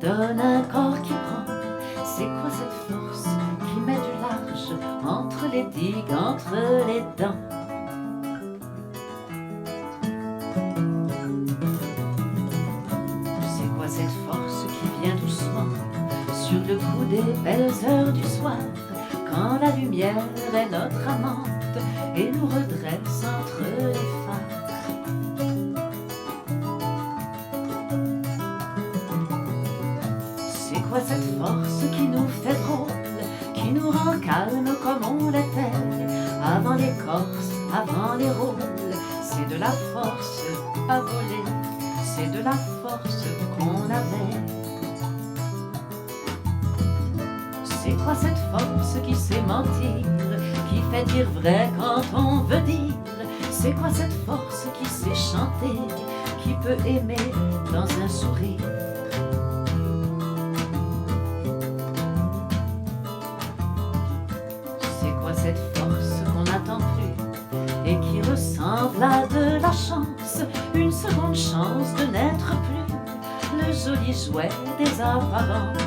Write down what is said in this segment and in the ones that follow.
donne un corps qui prend. C'est quoi cette force qui met du large entre les digues, entre les dents? C'est quoi cette force qui vient doucement sur le coup des belles heures du soir, quand la lumière est notre amante et nous redresse entre les phares? C'est quoi cette force qui nous fait drôle, qui nous rend calme comme on l'était avant les corses, avant les rôles? C'est de la force à voler, c'est de la force qu'on avait. C'est quoi cette force qui sait mentir, qui fait dire vrai quand on veut dire? C'est quoi cette force qui sait chanter, qui peut aimer dans un sourire? C'est quoi cette force qu'on n'attend plus et qui ressemble à de la chance, une seconde chance de n'être plus le joli jouet des apparences?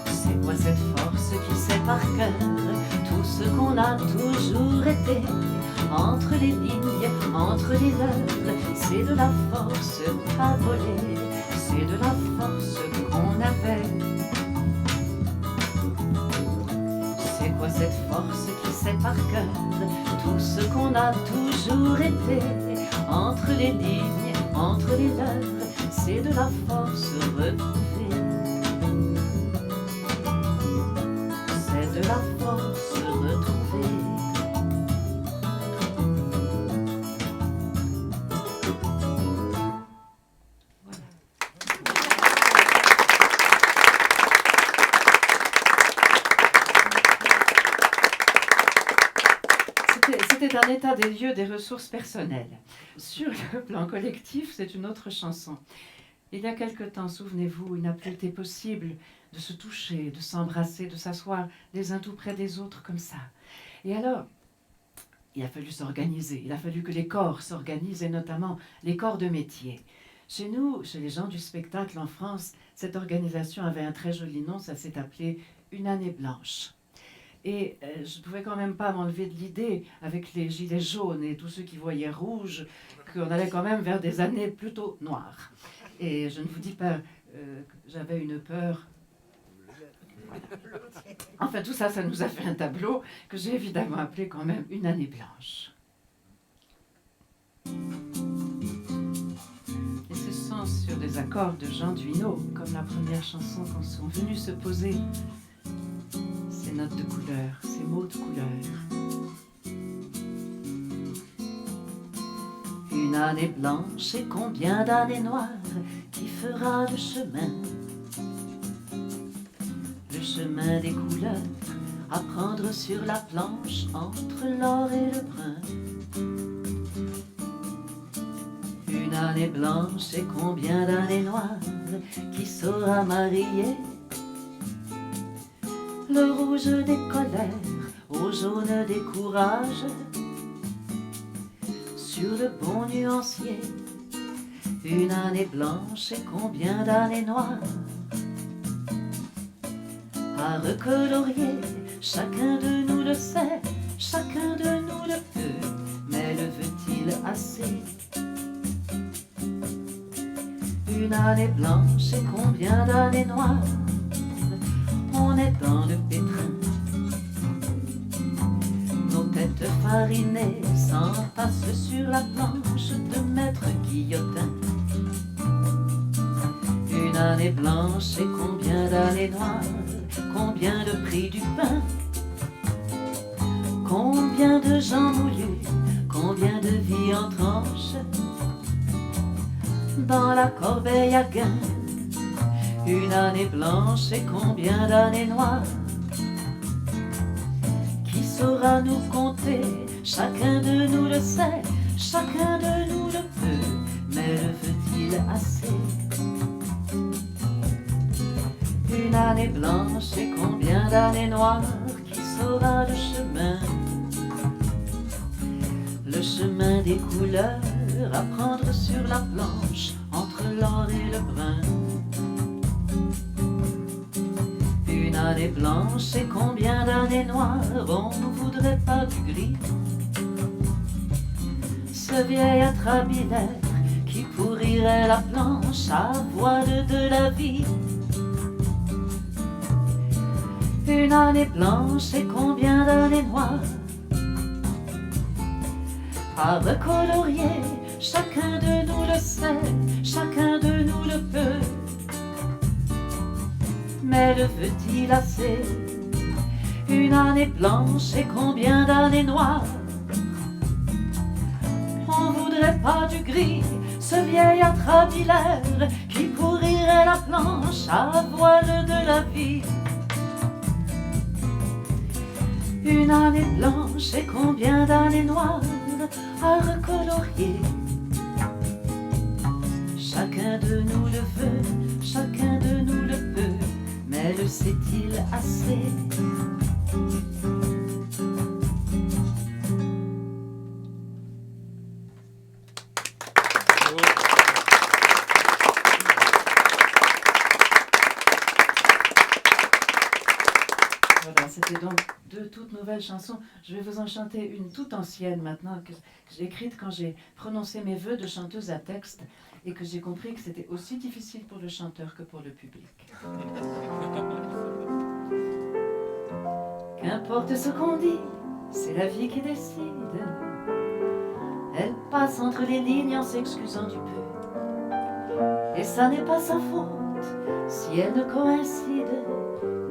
C'est quoi cette force qui sait par cœur tout ce qu'on a toujours été, entre les lignes, entre les lèvres? C'est de la force à voler, c'est de la force qu'on avait. C'est quoi cette force qui sait par cœur tout ce qu'on a toujours été, entre les lignes, entre les lèvres? C'est de la force retrouvée, c'est de la force retrouvée. C'était un état des lieux des ressources personnelles. Sur le plan collectif, c'est une autre chanson. Il y a quelque temps, souvenez-vous, il n'a plus été possible de se toucher, de s'embrasser, de s'asseoir les uns tout près des autres comme ça. Et alors, il a fallu s'organiser, il a fallu que les corps s'organisent, et notamment les corps de métier. Chez nous, chez les gens du spectacle en France, cette organisation avait un très joli nom, ça s'est appelé Une année blanche. Et je ne pouvais quand même pas m'enlever de l'idée, avec les gilets jaunes et tous ceux qui voyaient rouge, qu'on allait quand même vers des années plutôt noires. Et je ne vous dis pas que j'avais une peur. Enfin, tout ça, ça nous a fait un tableau que j'ai évidemment appelé quand même Une année blanche. Et ce sont sur des accords de Jean Duineau, comme la première chanson qu'on sont venus se poser. Ces notes de couleur, ces mots de couleur. Une année blanche et combien d'années noires qui fera le chemin des couleurs à prendre sur la planche entre l'or et le brun. Une année blanche et combien d'années noires qui saura marier le rouge des colères au jaune des courages, sur le bon nuancier. Une année blanche et combien d'années noires à recolorier. Chacun de nous le sait, chacun de nous le peut, mais le veut-il assez? Une année blanche et combien d'années noires, on est dans le pétrin. Nos têtes farinées s'entassent sur la planche de Maître Guillotin. Une année blanche et combien d'années noires, combien le prix du pain, combien de gens moulus, combien de vies en tranches, dans la corbeille à gain. Une année blanche et combien d'années noires, qui saura nous compter? Chacun de nous le sait, chacun de nous le peut, mais le veut-il assez? Une année blanche et combien d'années noires, qui saura le chemin des couleurs à prendre sur la planche entre l'or et le brun. Une année blanche et combien d'années noires, on ne voudrait pas du gris. Ce vieil atrabilaire qui pourrirait la planche à voile de la vie. Une année blanche et combien d'années noires à recolorier, chacun de nous le sait, chacun de nous le peut. Mais le veut-il assez? Une année blanche et combien d'années noires? On voudrait pas du gris, ce vieil atrabilaire qui pourrirait la planche à voile de la vie. Une année blanche et combien d'années noires à recolorier. Chacun de nous le veut, chacun de nous le peut, mais le sait-il assez? Voilà, c'était donc deux toutes nouvelles chansons. Je vais vous en chanter une toute ancienne maintenant, que j'ai écrite quand j'ai prononcé mes vœux de chanteuse à texte et que j'ai compris que c'était aussi difficile pour le chanteur que pour le public. Qu'importe ce qu'on dit, c'est la vie qui décide. Elle passe entre les lignes en s'excusant du peu. Et ça n'est pas sa faute si elle ne coïncide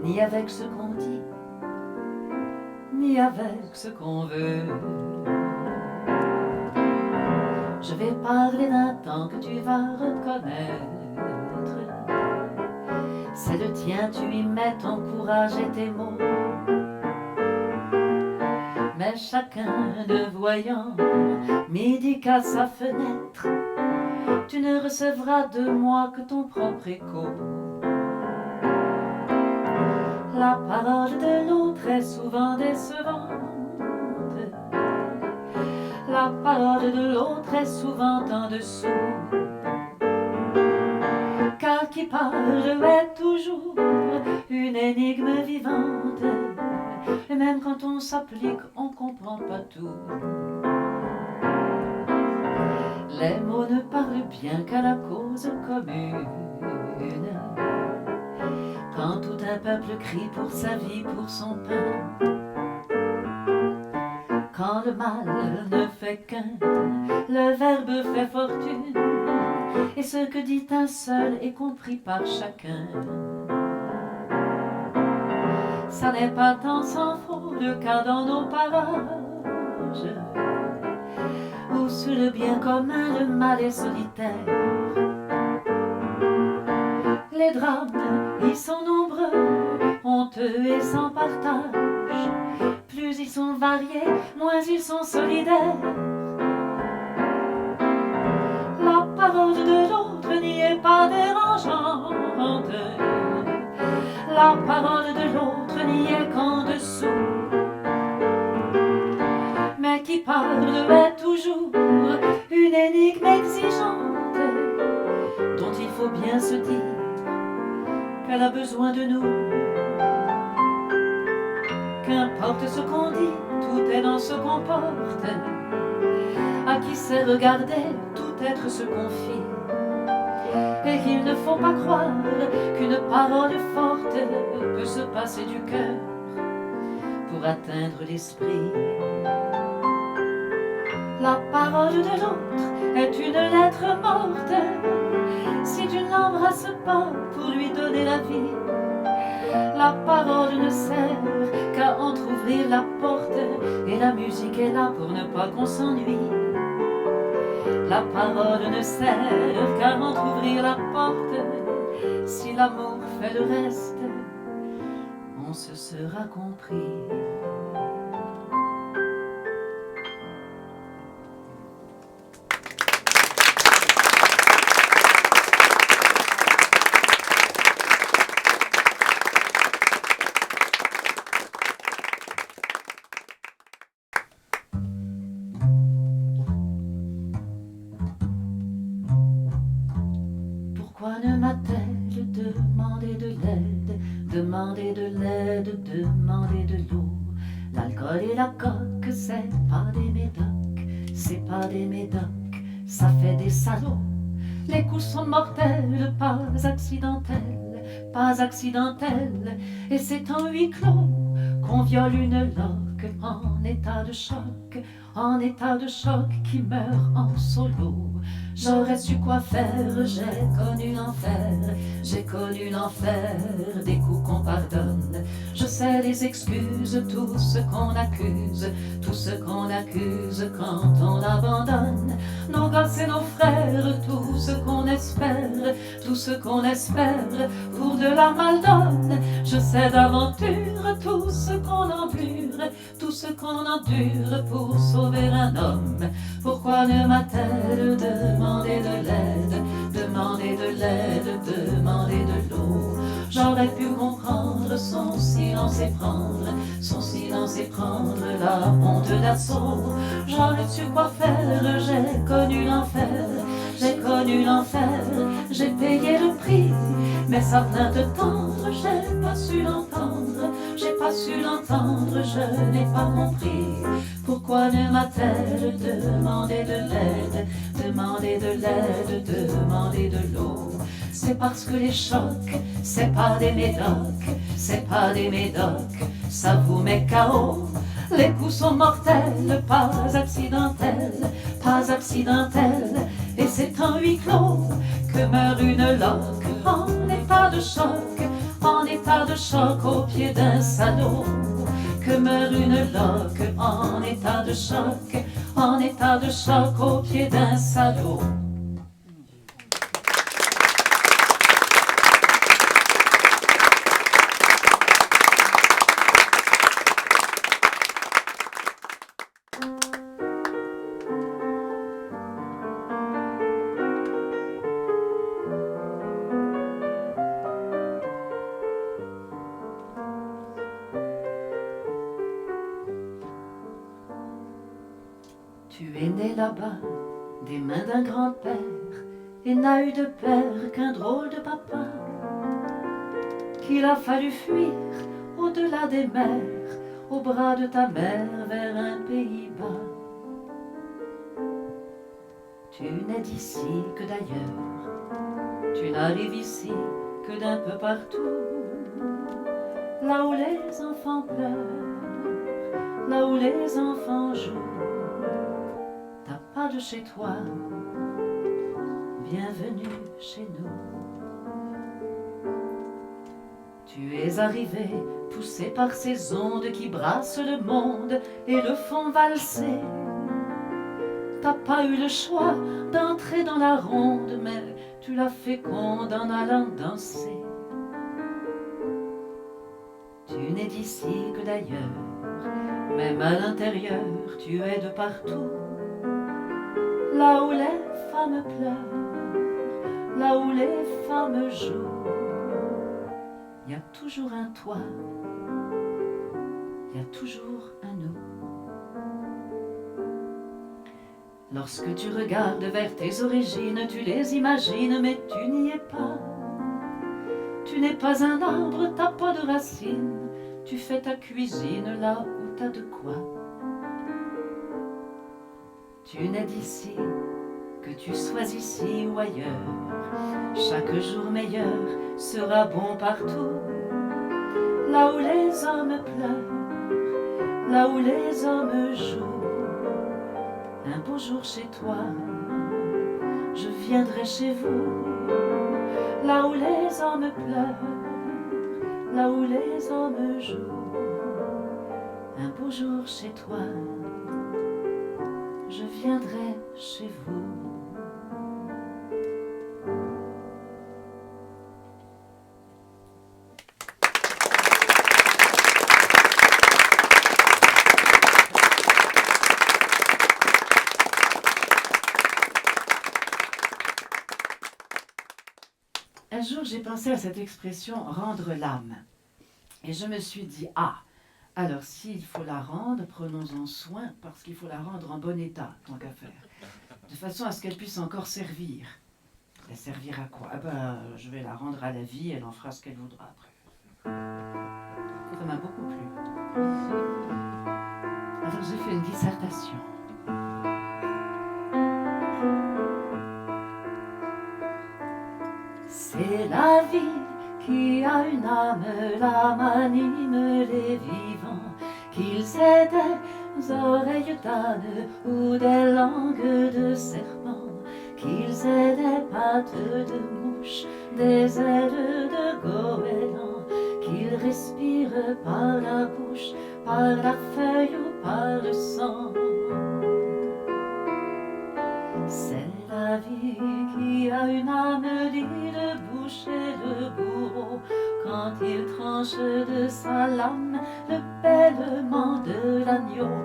ni avec ce qu'on dit, ni avec ce qu'on veut. Je vais parler d'un temps que tu vas reconnaître. C'est le tien, tu y mets ton courage et tes mots. Mais chacun ne voyant midi qu'à sa fenêtre, tu ne recevras de moi que ton propre écho. La parole de l'autre est souvent décevante. La parole de l'autre est souvent en dessous. Car qui parle est toujours une énigme vivante. Et même quand on s'applique, on comprend pas tout. Les mots ne parlent bien qu'à la cause commune. Quand tout un peuple crie pour sa vie, pour son pain. Quand le mal ne fait qu'un, le verbe fait fortune. Et ce que dit un seul est compris par chacun. Ça n'est pas tant sans faux le cas dans nos parages, où sous le bien commun le mal est solitaire. Les drames y sont nombreux, honteux et sans partage. Plus ils sont variés, moins ils sont solidaires. La parole de l'autre n'y est pas dérangeante. La parole de l'autre n'y est qu'en dessous. Mais qui parle est toujours une énigme exigeante, dont il faut bien se dire qu'elle a besoin de nous. Qu'importe ce qu'on dit, tout est dans ce qu'on porte. À qui sait regarder, tout être se confie. Et qu'il ne faut pas croire qu'une parole forte peut se passer du cœur pour atteindre l'esprit. La parole de l'autre est une lettre morte. Si tu ne l'embrasses pas pour lui donner la vie, la parole ne sert qu'à entr'ouvrir la porte. Et la musique est là pour ne pas qu'on s'ennuie. La parole ne sert qu'à entr'ouvrir la porte. Si l'amour fait le reste, on se sera compris. Pourquoi ne m'a-t-elle demandé de l'aide, demandé de l'aide, demandé de l'eau? L'alcool et la coque, c'est pas des médocs, c'est pas des médocs, ça fait des salauds. Les coups sont mortels, pas accidentels, pas accidentels, et c'est en huis clos qu'on viole une loque en état de choc, en état de choc qui meurt en solo. J'aurais su quoi faire, j'ai connu l'enfer, j'ai connu l'enfer, des coups qu'on pardonne. Je sais les excuses, tout ce qu'on accuse, tout ce qu'on accuse quand on abandonne. Nos gosses et nos frères, tout ce qu'on espère, tout ce qu'on espère pour de la maldonne. Je sais d'aventure, tout ce qu'on endure, tout ce qu'on endure pour sauver un homme. Pourquoi ne m'a-t-elle demandé de l'aide, demandé de l'aide, demandé de l'eau? J'aurais pu comprendre son silence et prendre, son silence et prendre la honte d'assaut. J'aurais su quoi faire, j'ai connu l'enfer, j'ai connu l'enfer, j'ai payé le prix, mais sa plainte tendre, j'ai pas su l'entendre, j'ai pas su l'entendre, je n'ai pas compris. Pourquoi ne m'a-t-elle demandé de l'aide, demandé de l'aide, demandé de l'eau? C'est parce que les chocs, c'est pas des médocs, c'est pas des médocs, ça vous met KO. Les coups sont mortels, pas accidentels, pas accidentels, et c'est en huis clos que meurt une loque en état de choc, en état de choc au pied d'un salaud. Que meurt une loque en état de choc, en état de choc au pied d'un salaud. Tu es né là-bas, des mains d'un grand-père, et n'a eu de père qu'un drôle de papa, qu'il a fallu fuir au-delà des mers, au bras de ta mère vers un pays bas. Tu n'es d'ici que d'ailleurs, tu n'arrives ici que d'un peu partout, là où les enfants pleurent, là où les enfants jouent. T'as pas de chez toi, bienvenue chez nous. Tu es arrivé, poussé par ces ondes qui brassent le monde et le font valser. T'as pas eu le choix d'entrer dans la ronde, mais tu l'as féconde en allant danser. Tu n'es d'ici que d'ailleurs, même à l'intérieur, tu es de partout. Là où les femmes pleurent, là où les femmes jouent, il y a toujours un toi, il y a toujours un nous. Lorsque tu regardes vers tes origines, tu les imagines, mais tu n'y es pas. Tu n'es pas un arbre, t'as pas de racines, tu fais ta cuisine là où t'as de quoi. Tu n'es d'ici, que tu sois ici ou ailleurs, chaque jour meilleur sera bon partout. Là où les hommes pleurent, là où les hommes jouent, un beau jour chez toi, je viendrai chez vous. Là où les hommes pleurent, là où les hommes jouent, un beau jour chez toi, je viendrai chez vous. Un jour, j'ai pensé à cette expression « rendre l'âme ». Et je me suis dit, ah, alors s'il faut la rendre, prenons-en soin, parce qu'il faut la rendre en bon état, tant qu'à faire, de façon à ce qu'elle puisse encore servir. La servir à quoi? Ah ben, je vais la rendre à la vie, elle en fera ce qu'elle voudra après. Ça m'a beaucoup plu. Alors j'ai fait une dissertation. C'est la vie qui a une âme, l'âme anime les vivants, qu'ils aient des oreilles d'âne ou des langues de serpent, qu'ils aient des pattes de mouche, des ailes de goéland, qu'ils respirent par la bouche, par la feuille ou par le sang. C'est la vie qui a une âme, dit le boucher, le bourreau, quand il tranche de sa lame le bêlement de l'agneau,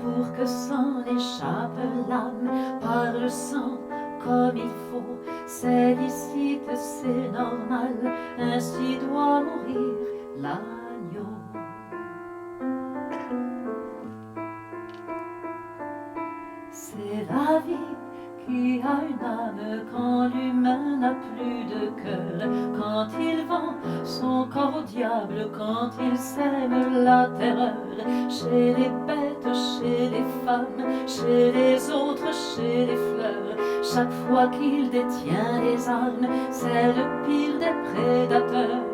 pour que s'en échappe l'âme par le sang comme il faut. C'est licite, c'est normal, ainsi doit mourir l'agneau. C'est la vie qui a une âme quand l'humain n'a plus de cœur, quand il vend son corps au diable, quand il sème la terreur, chez les bêtes, chez les femmes, chez les autres, chez les fleurs. Chaque fois qu'il détient les armes, c'est le pire des prédateurs.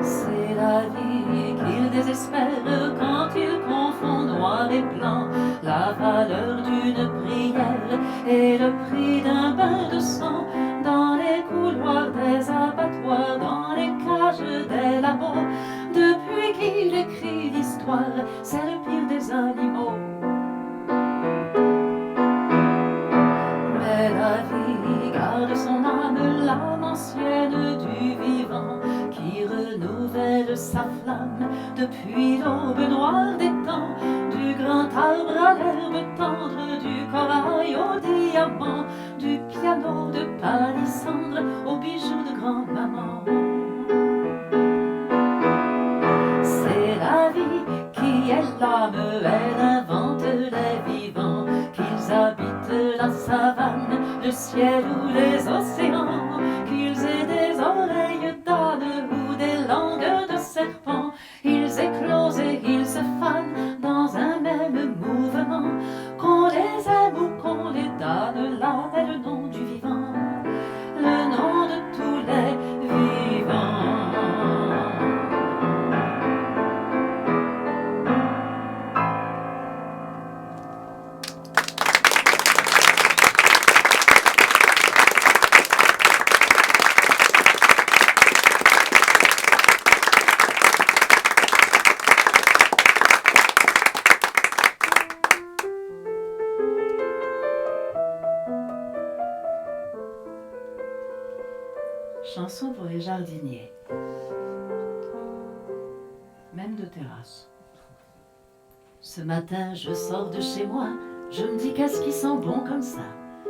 C'est la vie qu'il désespère quand il confond noir et blanc, la valeur d'une prière et le prix d'un bain de sang, dans les couloirs des abattoirs, dans les cages des labos. Depuis qu'il écrit l'histoire, c'est le pire des animaux. Mais la vie garde son âme, l'âme ancienne du vivant, qui renouvelle sa flamme depuis l'aube noire des temps, du grand arbre à l'herbe tendre, du corail au diamant, du piano de palissandre aux bijoux de grand-maman. C'est la vie qui est l'âme, elle invente les vivants, qu'ils habitent la savane, le ciel ou les océans, qu'ils aient des oreilles d'âne ou des langues de serpent, ils éclosent et ils se fanent dans un même mouvement, qu'on les aime ou qu'on les damne, l'âme est le nom du vivant, le nom de tous les vivants. Chanson pour les jardiniers, même de terrasse. Ce matin, je sors de chez moi, je me dis qu'est-ce qui sent bon comme ça?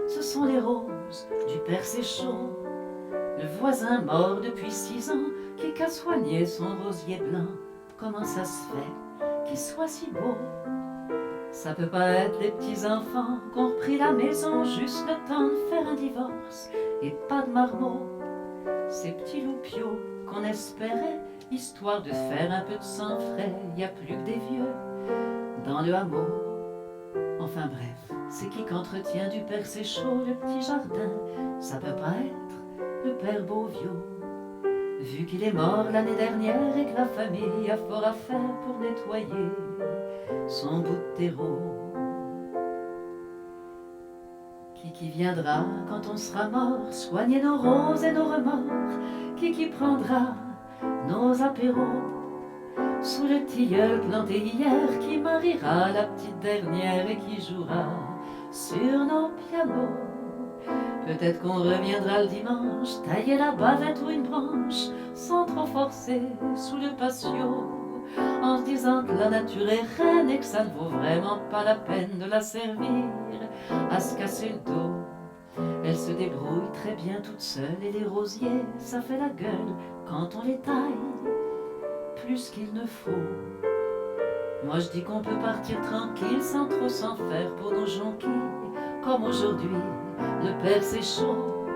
Ce sont les roses du percé chaud. Le voisin mort depuis 6 ans, qui qu'a soigné son rosier blanc. Comment ça se fait qu'il soit si beau? Ça peut pas être les petits-enfants qu'ont repris la maison juste le temps de faire un divorce, et pas de marmot. Ces petits loupiaux qu'on espérait, histoire de faire un peu de sang frais, y a plus que des vieux dans le hameau. Enfin bref, c'est qui qu'entretient du percé chaud le petit jardin? Ça peut pas être le père Beauviot, vu qu'il est mort l'année dernière et que la famille a fort à faire pour nettoyer son bout de terreau. Qui viendra quand on sera mort soigner nos roses et nos remords? Qui prendra nos apéros sous le tilleul planté hier? Qui mariera la petite dernière et qui jouera sur nos pianos? Peut-être qu'on reviendra le dimanche, tailler la bavette ou une branche sans trop forcer sous le patio, en se disant que la nature est reine et que ça ne vaut vraiment pas la peine de la servir à se casser le dos. Elle se débrouille très bien toute seule et les rosiers, ça fait la gueule quand on les taille plus qu'il ne faut. Moi je dis qu'on peut partir tranquille sans trop s'en faire pour nos jonquilles, comme aujourd'hui Le père c'est chaud.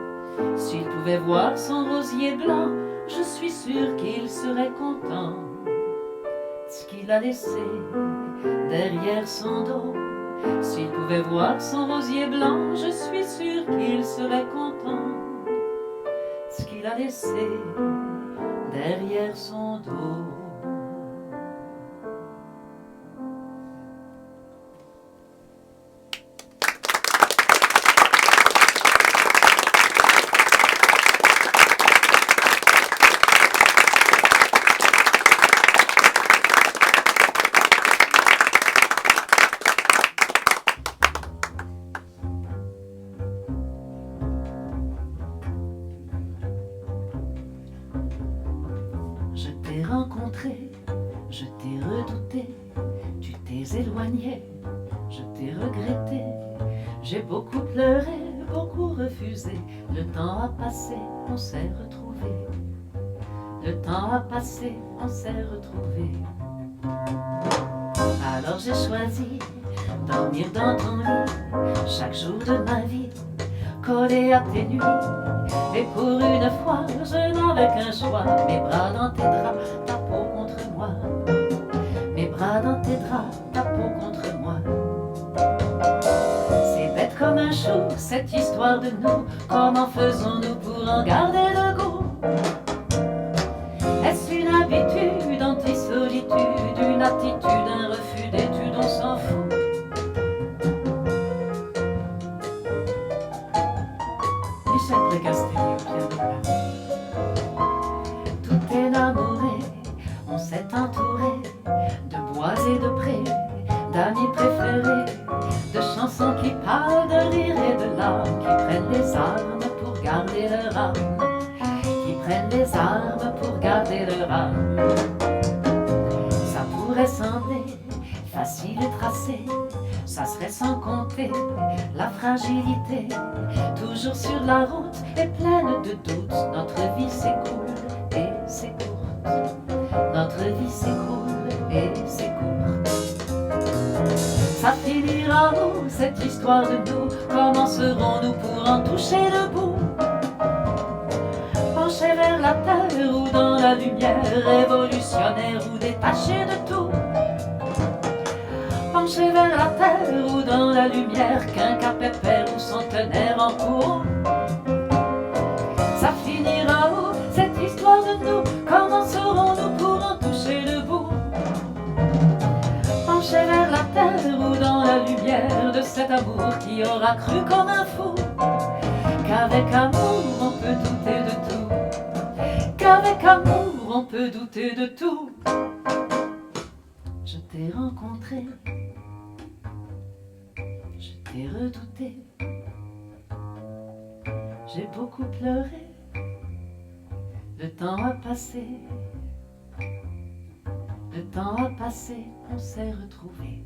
S'il pouvait voir son rosier blanc, je suis sûre qu'il serait content. Ce qu'il a laissé derrière son dos. S'il pouvait voir son rosier blanc, je suis sûre qu'il serait content. Ce qu'il a laissé derrière son dos. Je t'ai rencontré, je t'ai redouté, tu t'es éloigné, je t'ai regretté. J'ai beaucoup pleuré, beaucoup refusé. Le temps a passé, on s'est retrouvés. Le temps a passé, on s'est retrouvés. Alors j'ai choisi dormir dans ton lit chaque jour de ma vie, collé à tes nuits. Et pour une fois, je n'avais qu'un choix. Mes bras dans tes draps, ta peau contre moi. Mes bras dans tes draps, ta peau contre moi. C'est bête comme un chou, cette histoire de nous. Comment faisons-nous pour en garder le goût? Est-ce une habitude, anti-solitude, une attitude, un refus d'études, on s'en fout? Michel Précastelli au piano. Tout énamouré, on s'est entouré de bois et de prés, d'amis préférés, de chansons qui parlent de rire et de larmes, qui prennent les armes pour garder leur âme, qui prennent les armes pour garder leur âme. Ça pourrait sembler facile et tracé, ça serait sans compter la fragilité, toujours sur la route et pleine de doutes. Notre vie s'écoule et c'est courte, notre vie s'écoule et c'est courte. Ça finira où cette histoire de nous? Comment serons-nous pour en toucher le bout? Penchés vers la terre ou dans la lumière, révolutionnaire ou détachés de tout. Penchés vers la terre ou dans la lumière, qu'un cap pépère ou centenaire en cours. Ça finira où cette histoire de nous? Comment serons-nous pour en toucher le bout? Penchés vers la terre ou dans la lumière de cet amour qui aura cru comme un fou qu'avec amour on peut douter de tout, qu'avec amour on peut douter de tout. Je t'ai rencontré, je t'ai redouté, j'ai beaucoup pleuré, le temps a passé, le temps a passé, on s'est retrouvés.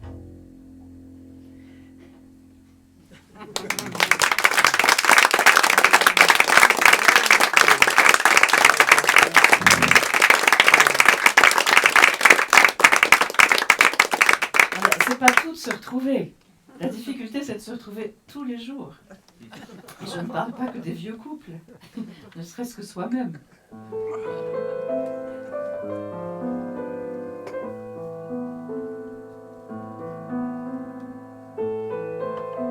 C'est pas tout de se retrouver. La difficulté, c'est de se retrouver tous les jours. Et je ne parle pas que des vieux couples, ne serait-ce que soi-même.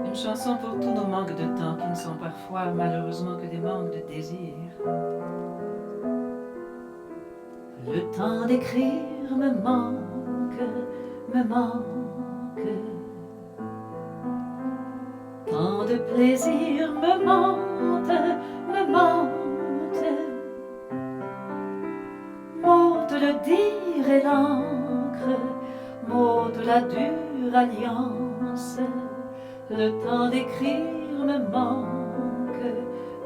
Une chanson pour tous nos manques de temps, qui ne sont parfois malheureusement que des manques de désir. Le temps d'écrire me manque, me manque. Tant de plaisir me monte, me monte. Monte le dire et l'encre, monte la dure alliance. Le temps d'écrire me manque,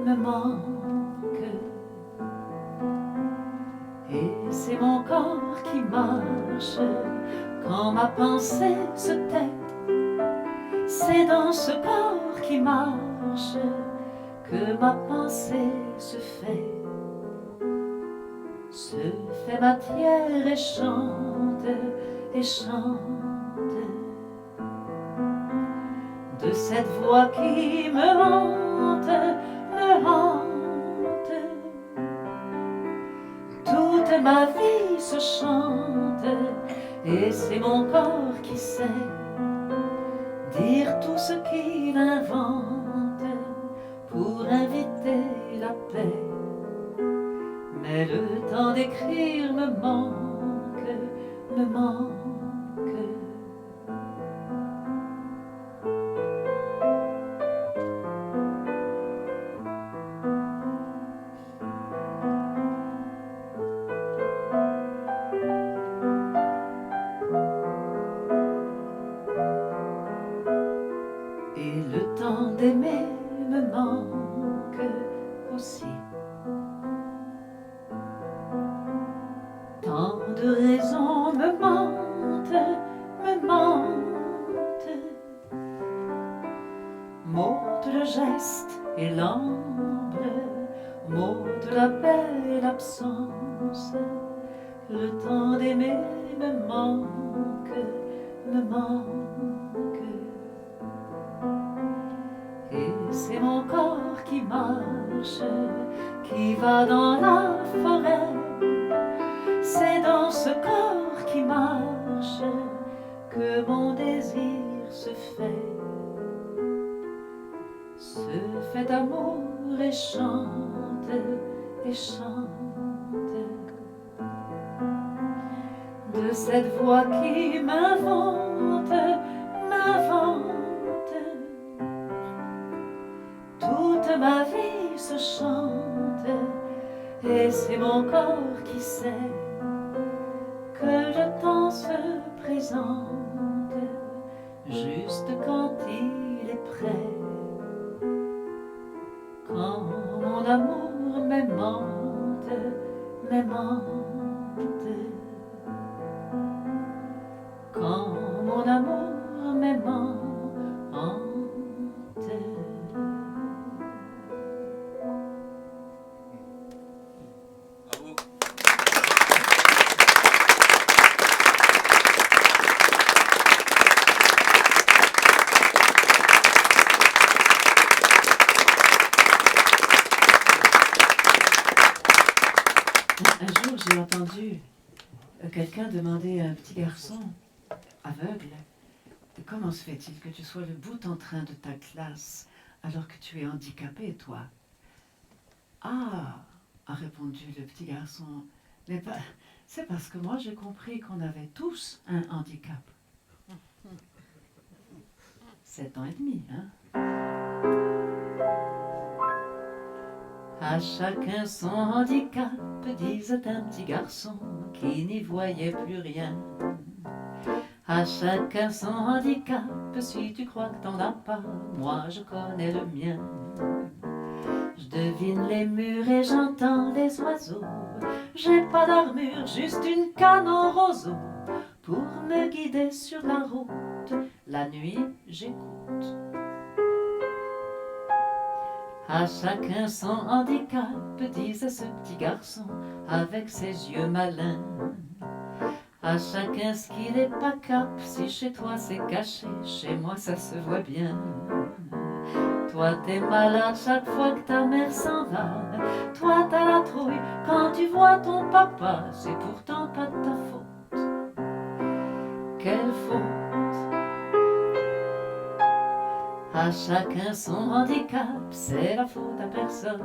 me manque. Et c'est mon corps qui marche quand ma pensée se tait. C'est dans ce corps qui marche que ma pensée se fait matière et chante, et chante. De cette voix qui me hante, me hante. Toute ma vie se chante, et c'est mon corps qui sait dire tout ce qu'il invente pour inviter la paix. Mais le temps d'écrire me manque, me manque. Et le temps d'aimer me manque aussi. Tant de raisons me mentent, me mentent. M'ôte le geste et l'ambre, m'ôte la paix et l'absence. Le temps d'aimer me manque, me manque. Et c'est mon corps qui marche, qui va dans la forêt. C'est dans ce corps qui marche que mon désir se fait d'amour et chante, et chante. De cette voix qui m'invente, m'invente. Toute ma vie se chante, et c'est mon corps qui sait que le temps se présente juste quand il est prêt. Quand mon amour m'aimante, m'aimante. Quand mon amour m'aimante. Un jour, j'ai entendu quelqu'un demander à un petit garçon aveugle, comment se fait-il que tu sois le bout en train de ta classe alors que tu es handicapé, toi? Ah, a répondu le petit garçon, mais c'est parce que moi j'ai compris qu'on avait tous un handicap. 7 ans et demi, hein? À chacun son handicap, disait un petit garçon qui n'y voyait plus rien. À chacun son handicap, si tu crois que t'en as pas, moi je connais le mien. Je devine les murs et j'entends les oiseaux. J'ai pas d'armure, juste une canne en roseau pour me guider sur la route. La nuit, j'écoute. À chacun son handicap, disait ce petit garçon avec ses yeux malins. À chacun ce qu'il est pas cap, si chez toi c'est caché, chez moi ça se voit bien. Toi t'es malade chaque fois que ta mère s'en va, toi t'as la trouille quand tu vois ton papa, c'est pourtant pas de ta faute. Quelle faute? À chacun son handicap, c'est la faute à personne.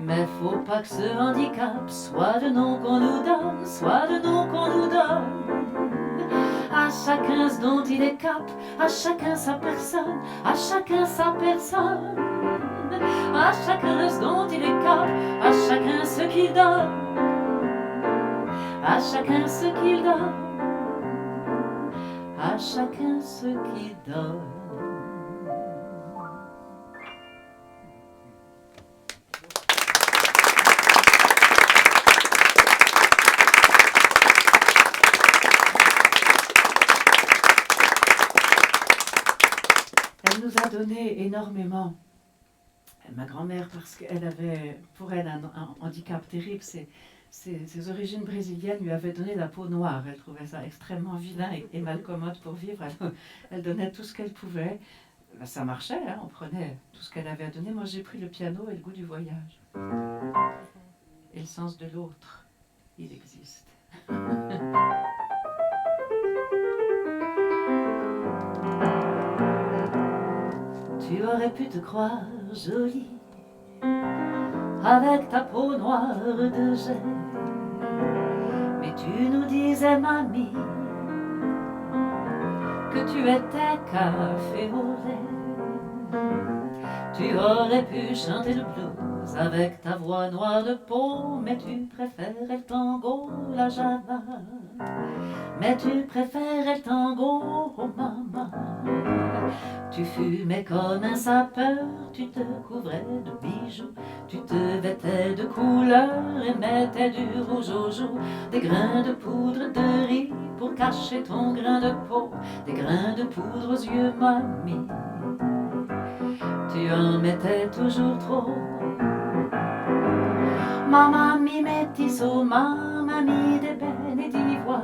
Mais faut pas que ce handicap soit le nom qu'on nous donne, soit le nom qu'on nous donne. À chacun ce dont il est cap, à chacun sa personne, à chacun sa personne. À chacun ce dont il est cap, à chacun ce qu'il donne. À chacun ce qu'il donne. À chacun ce qu'il donne. Elle nous a donné énormément. Ma grand-mère, parce qu'elle avait, pour elle, un handicap terrible, ses origines brésiliennes lui avaient donné la peau noire. Elle trouvait ça extrêmement vilain et mal commode pour vivre. Elle donnait tout ce qu'elle pouvait. Ben, ça marchait, hein, on prenait tout ce qu'elle avait à donner. Moi, j'ai pris le piano et le goût du voyage. Et le sens de l'autre, il existe. Tu aurais pu te croire jolie avec ta peau noire de jet, mais tu nous disais, mamie, que tu étais café au lait. Tu aurais pu chanter le blues avec ta voix noire de peau, mais tu préférais le tango, la java. Mais tu préférais le tango, oh maman. Tu fumais comme un sapeur, tu te couvrais de bijoux, tu te vêtais de couleur et mettais du rouge aux joues, des grains de poudre de riz pour cacher ton grain de peau, des grains de poudre aux yeux, mamie. Tu en mettais toujours trop. Ma mamie métisse, ma mamie d'ébène et d'ivoire,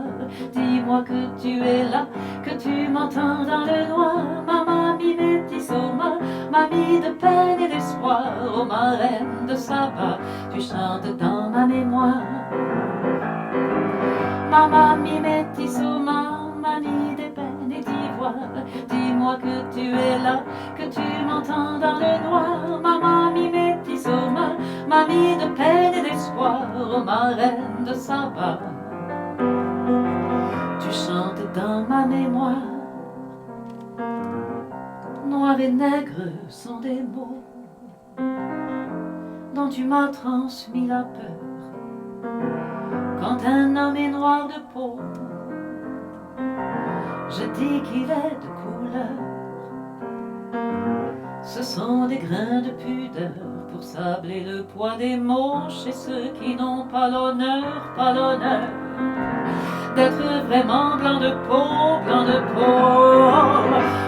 dis-moi que tu es là, que tu m'entends dans le noir. Ma mamie métisse, ma mamie de peine et d'espoir, oh ma reine de Saba, tu chantes dans ma mémoire. Ma mamie métisse, ma mamie d'ébène et d'ivoire, dis-moi que tu es là, que tu m'entends dans le noir. Ma mamie métisse, ma mamie de peine et d'espoir, oh ma reine de Saba, tu chantes dans ma mémoire. Noir et nègre sont des mots dont tu m'as transmis la peur. Quand un homme est noir de peau, je dis qu'il est de couleur. Ce sont des grains de pudeur pour sabler le poids des mots chez ceux qui n'ont pas l'honneur d'être vraiment blanc de peau, blanc de peau.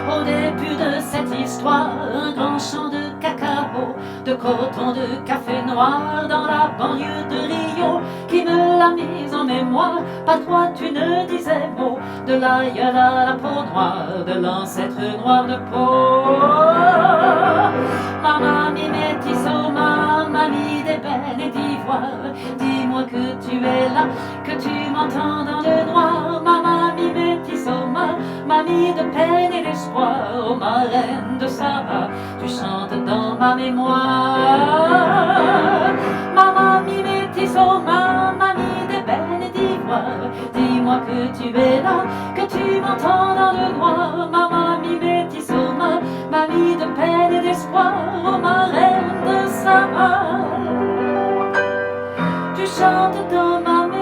Au début de cette histoire, un grand champ de cacao, de coton, de café noir dans la banlieue de Rio, qui me l'a mise en mémoire. Pas toi, tu ne disais mot de l'aïeul à la peau noire, de l'ancêtre noir de peau. Ma mamie métisse, ma mamie d'ébène et d'ivoire, dis-moi que tu es là, que tu m'entends dans le noir. Ma mamie métisse, ma mamie de peine et d'espoir, oh ma reine de Saba, tu chantes dans ma mémoire. Ma mamie métisse, ma mamie d'ébène et d'ivoire, dis-moi que tu es là, que tu m'entends dans le noir. Ma mamie métisse, ma mamie de peine et d'espoir, oh ma reine de Saba, tu chantes dans ma mémoire.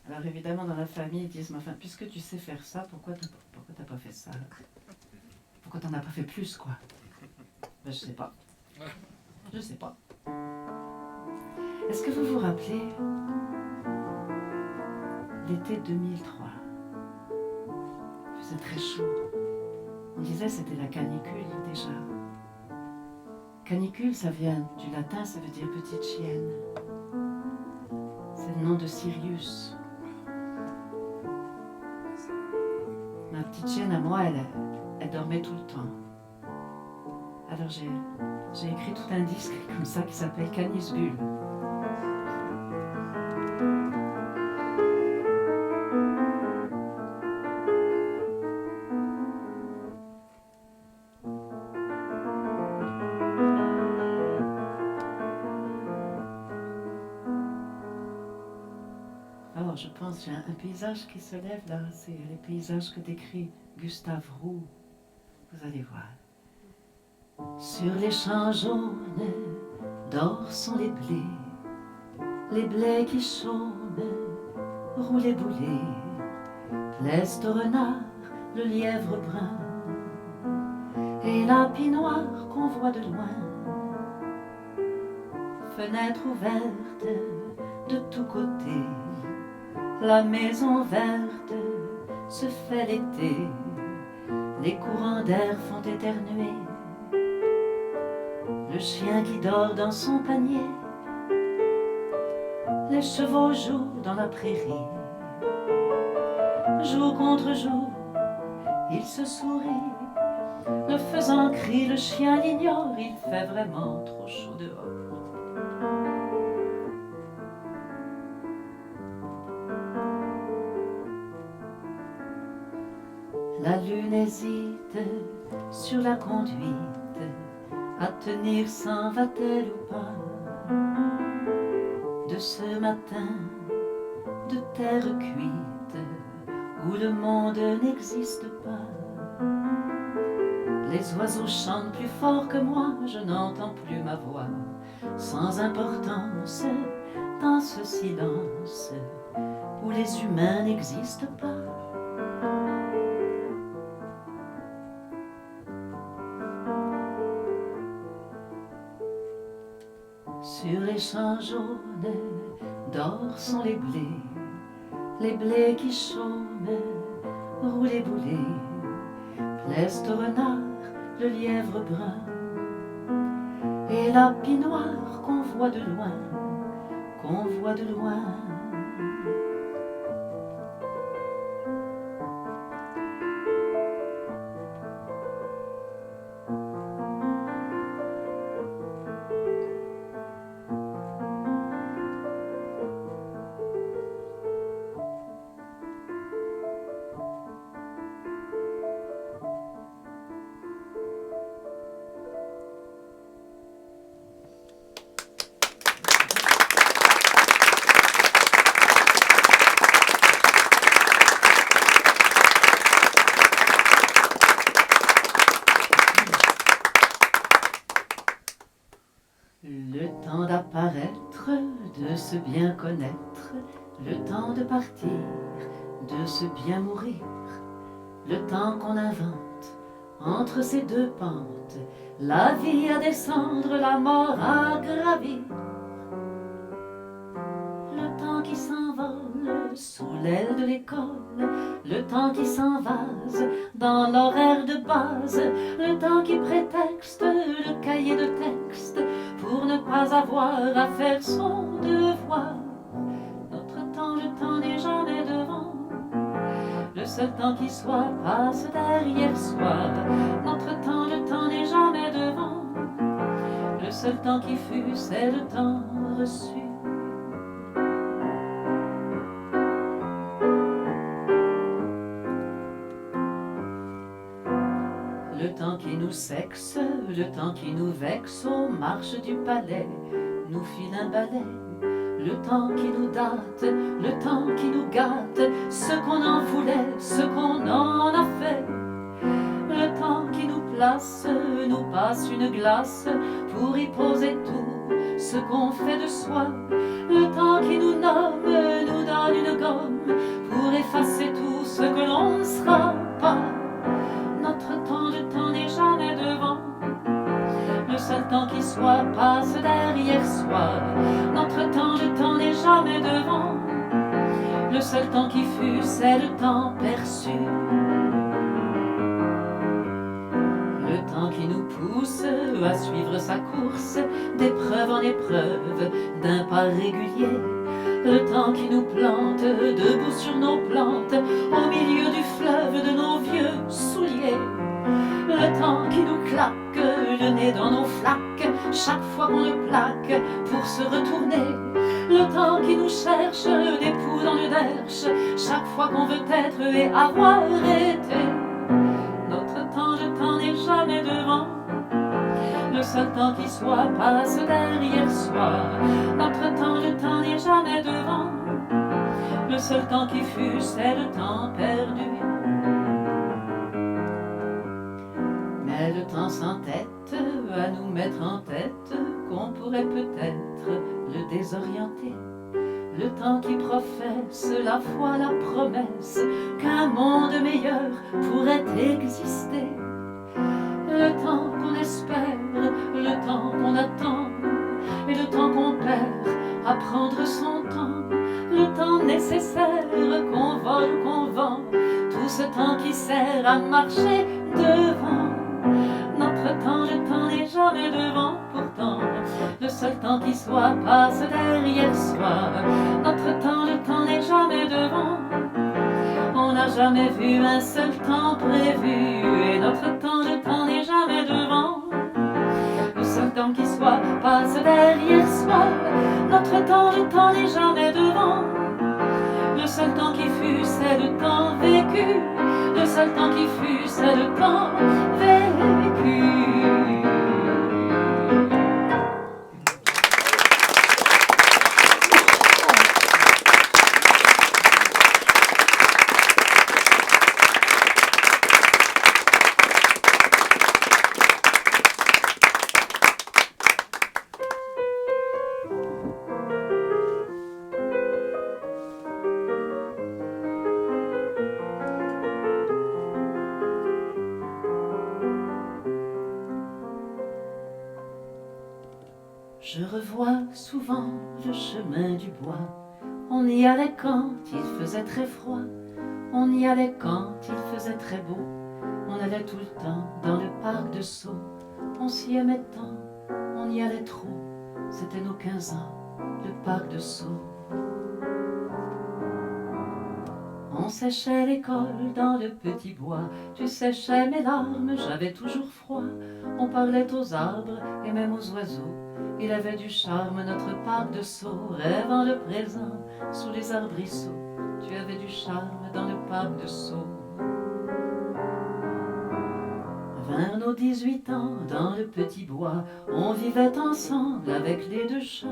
Alors évidemment dans la famille ils disent, mais enfin puisque tu sais faire ça, pourquoi t'as pas fait ça? Pourquoi t'en as pas fait plus, quoi? Ben, je sais pas. Je sais pas. Est-ce que vous vous rappelez l'été 2003? Il faisait très chaud. On disait c'était la canicule déjà. Canicule, ça vient du latin, ça veut dire petite chienne. C'est le nom de Sirius. Ma petite chienne à moi, elle dormait tout le temps. Alors j'ai écrit tout un disque comme ça qui s'appelle Canis Bulle. Alors je pense qu'il y a un paysage qui se lève là, c'est les paysages que décrit Gustave Roux. Vous allez voir. Sur les champs jaunes d'or sont les blés qui chôment, roulés boulés, plaisent au renard le lièvre brun, et la pie noire qu'on voit de loin fenêtres ouvertes de tous côtés, la maison verte se fait l'été, les courants d'air font éternuer le chien qui dort dans son panier, les chevaux jouent dans la prairie, jour contre jour, ils se sourient, le faisan crie, le chien l'ignore, il fait vraiment trop chaud dehors. La lune hésite sur la conduite, à tenir s'en va-t-elle ou pas, de ce matin de terre cuite où le monde n'existe pas. Les oiseaux chantent plus fort que moi, je n'entends plus ma voix, sans importance dans ce silence où les humains n'existent pas. Sur les champs jaunes d'or sont les blés qui chôment, roulés boulés, plaisent au renard le lièvre brun, et la pinoire qu'on voit de loin, qu'on voit de loin. Le temps d'apparaître, de se bien connaître, le temps de partir, de se bien mourir, le temps qu'on invente entre ces deux pentes, la vie à descendre, la mort à gravir, le temps qui s'envole sous l'aile de l'école, le temps qui s'envase dans l'horaire de base, le temps qui prétexte le cahier de texte pour ne pas avoir à faire son devoir. Notre temps, le temps n'est jamais devant, le seul temps qui soit passe derrière soi. Notre temps, le temps n'est jamais devant, le seul temps qui fut, c'est le temps reçu. Le temps qui nous sexe, le temps qui nous vexe aux marches du palais, nous file un balai. Le temps qui nous date, le temps qui nous gâte, ce qu'on en voulait, ce qu'on en a fait. Le temps qui nous place, nous passe une glace pour y poser tout ce qu'on fait de soi. Le temps qui nous nomme, nous donne une gomme pour effacer tout ce que l'on ne sera pas. Notre temps, le temps n'est jamais devant, le seul temps qui soit passe derrière soi. Notre temps, le temps n'est jamais devant, le seul temps qui fut, c'est le temps perçu. Le temps qui nous pousse à suivre sa course, d'épreuve en épreuve, d'un pas régulier. Le temps qui nous plante debout sur nos plantes, au milieu du fleuve de nos vieux souliers. Le temps qui nous claque le nez dans nos flaques, chaque fois qu'on le plaque pour se retourner. Le temps qui nous cherche des poux dans le derche, chaque fois qu'on veut être et avoir été. Notre temps, le temps n'est jamais devant, le seul temps qui soit passe derrière soi. Notre temps, le temps n'est jamais devant, le seul temps qui fut, c'est le temps perdu. Mais le temps s'entête à nous mettre en tête qu'on pourrait peut-être le désorienter. Le temps qui professe la foi, la promesse qu'un monde meilleur pourrait exister. Le temps qu'on espère, le temps qu'on attend, et le temps qu'on à prendre son temps, le temps nécessaire qu'on vole ou qu'on vend, tout ce temps qui sert à marcher devant. Notre temps, le temps n'est jamais devant, pourtant le seul temps qui soit passe derrière soi. Notre temps, le temps n'est jamais devant, on n'a jamais vu un seul temps prévu. Et notre temps, le temps n'est jamais devant, le seul temps qui soit passe derrière soi. Notre temps, le temps n'est jamais devant, le seul temps qui fut, c'est le temps vécu. Le seul temps qui fut, c'est le temps vécu. Je revois souvent le chemin du bois. On y allait quand il faisait très froid, on y allait quand il faisait très beau. On allait tout le temps dans le parc de Sceaux. On s'y aimait tant, on y allait trop. C'était nos 15 ans, le parc de Sceaux. On séchait l'école dans le petit bois. Tu séchais mes larmes, j'avais toujours froid. On parlait aux arbres et même aux oiseaux. Il avait du charme notre parc de Sceaux. Rêvant le présent sous les arbrisseaux. Tu avais du charme dans le parc de Sceaux. Vers nos 18 ans dans le petit bois, on vivait ensemble avec les 2 chats.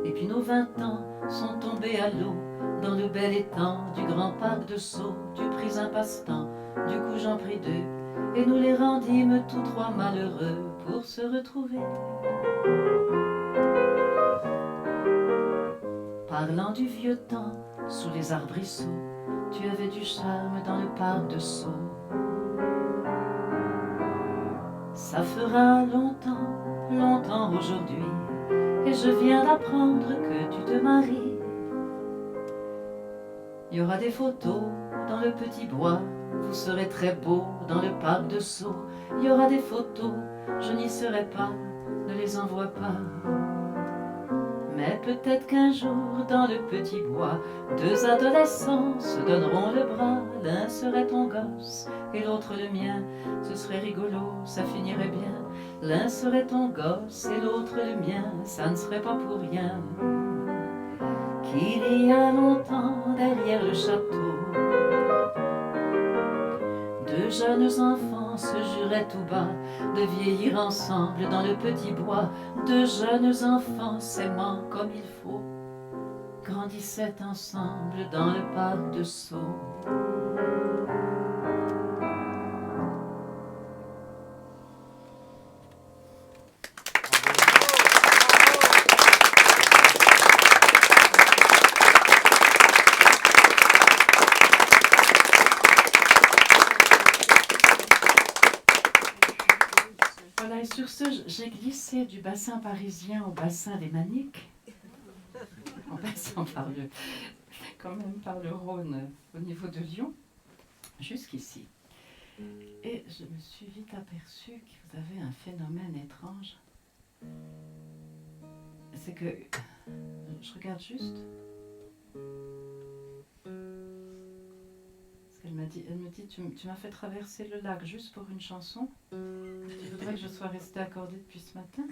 Et puis nos 20 ans sont tombés à l'eau dans le bel étang du grand parc de Sceaux. Tu pris un passe-temps, du coup j'en pris 2, et nous les rendîmes tous 3 malheureux pour se retrouver. Parlant du vieux temps sous les arbrisseaux, tu avais du charme dans le parc de Sceaux. Ça fera longtemps, longtemps aujourd'hui, et je viens d'apprendre que tu te maries. Il y aura des photos dans le petit bois, vous serez très beau dans le parc de Sceaux. Il y aura des photos, je n'y serai pas, ne les envoie pas. Mais peut-être qu'un jour dans le petit bois, 2 adolescents se donneront le bras. L'un serait ton gosse et l'autre le mien, ce serait rigolo, ça finirait bien. L'un serait ton gosse et l'autre le mien, ça ne serait pas pour rien qu'il y a longtemps derrière le château, 2 jeunes enfants se juraient tout bas de vieillir ensemble dans le petit bois. 2 jeunes enfants s'aimant comme il faut grandissaient ensemble dans le parc de Sceaux. Voilà, et sur ce, j'ai glissé du bassin parisien au bassin des Maniques, en passant quand même par le Rhône au niveau de Lyon, jusqu'ici. Et je me suis vite aperçue que vous avez un phénomène étrange. C'est que, je regarde juste, elle me dit, tu m'as fait traverser le lac juste pour une chanson. Tu voudrais que je sois restée accordée depuis ce matin?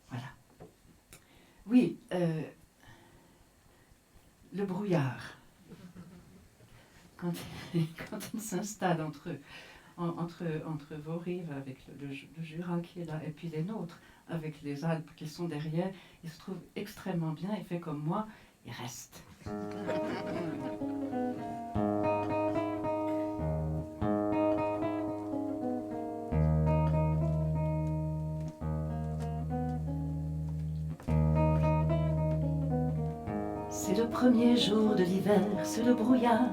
Voilà. Oui, le brouillard. Quand il s'installe entre vos rives, avec le Jura qui est là, et puis les nôtres, avec les Alpes qui sont derrière, il se trouve extrêmement bien, il fait comme moi, il reste. C'est le premier jour de l'hiver, c'est le brouillard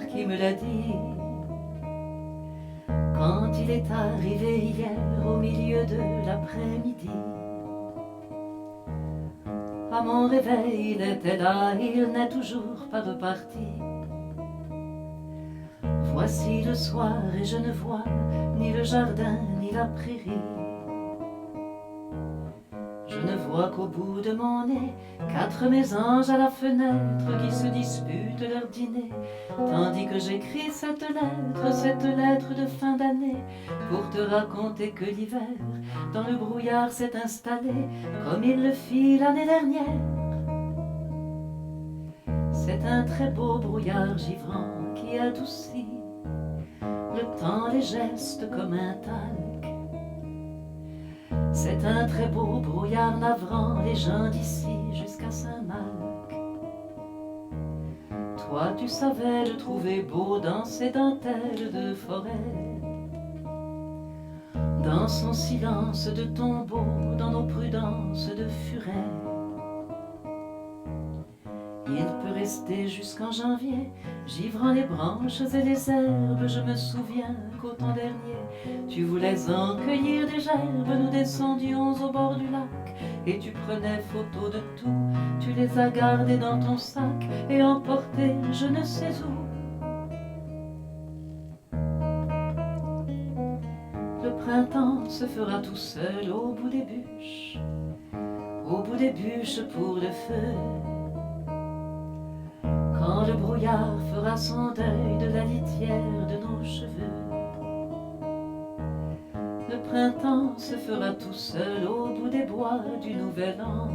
qui me l'a dit. Quand il est arrivé hier au milieu de l'après-midi, à mon réveil il était là, il n'est toujours pas reparti. Voici le soir et je ne vois ni le jardin ni la prairie. Je ne vois qu'au bout de mon nez 4 mésanges à la fenêtre qui se disputent leur dîner, tandis que j'écris cette lettre de fin d'année, pour te raconter que l'hiver dans le brouillard s'est installé comme il le fit l'année dernière. C'est un très beau brouillard givrant qui adoucit le temps, les gestes comme un talc. C'est un très beau brouillard navrant les gens d'ici jusqu'à Saint-Marc. Toi tu savais le trouver beau dans ses dentelles de forêt, dans son silence de tombeau, dans nos prudences de furet. Il peut rester jusqu'en janvier, givrant les branches et les herbes. Je me souviens qu'au temps dernier, tu voulais en cueillir des gerbes. Nous descendions au bord du lac, et tu prenais photo de tout. Tu les as gardées dans ton sac et emportées je ne sais où. Le printemps se fera tout seul au bout des bûches pour le feu. Quand le brouillard fera son deuil de la litière de nos cheveux. Le printemps se fera tout seul au bout des bois du nouvel an.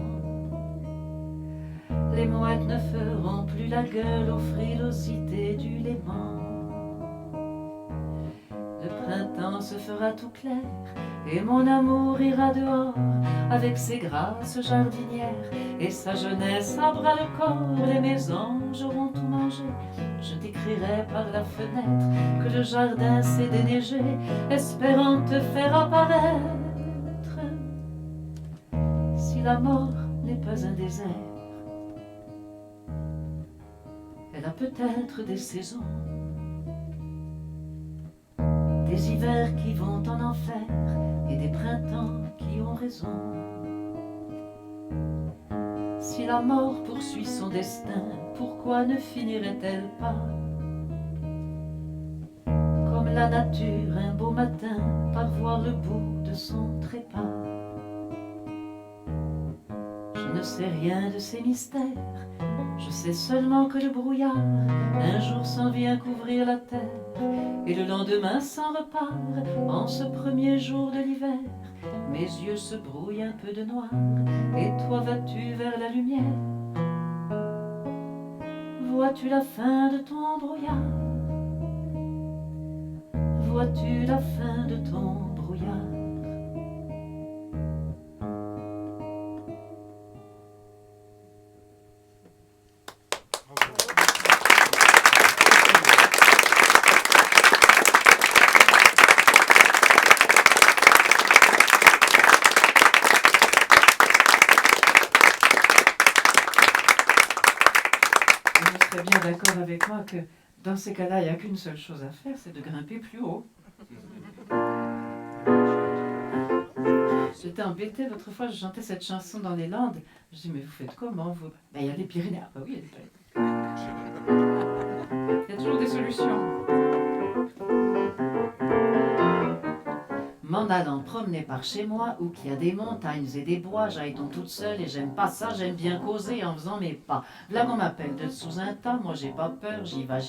Les mouettes ne feront plus la gueule aux frilosités du Léman. Le printemps se fera tout clair et mon amour ira dehors avec ses grâces jardinières et sa jeunesse à bras le corps. Les mésanges auront tout mangé. Je t'écrirai par la fenêtre que le jardin s'est déneigé, espérant te faire apparaître. Si la mort n'est pas un désert, elle a peut-être des saisons, des hivers qui vont en enfer et des printemps qui ont raison. Si la mort poursuit son destin, pourquoi ne finirait-elle pas comme la nature un beau matin par voir le bout de son trépas? Je ne sais rien de ces mystères, je sais seulement que le brouillard un jour s'en vient couvrir la terre et le lendemain s'en repart. En ce premier jour de l'hiver, mes yeux se brouillent un peu de noir et toi vas-tu vers la lumière? Vois-tu la fin de ton brouillard? Vois-tu la fin de ton brouillard? Vous serez bien d'accord avec moi que dans ces cas-là, il n'y a qu'une seule chose à faire, c'est de grimper plus haut. J'étais embêtée l'autre fois, je chantais cette chanson dans les Landes. Je dis, mais vous faites comment vous? Ben, il y a les Pyrénées. Ah bah oui, il y a les Pyrénées. Il y a toujours des solutions. M'en allant promener par chez moi, où qu'il y a des montagnes et des bois, j'aille donc toute seule et j'aime pas ça, j'aime bien causer en faisant mes pas. Là qu'on m'appelle de sous un tas, moi j'ai pas peur, j'y vais,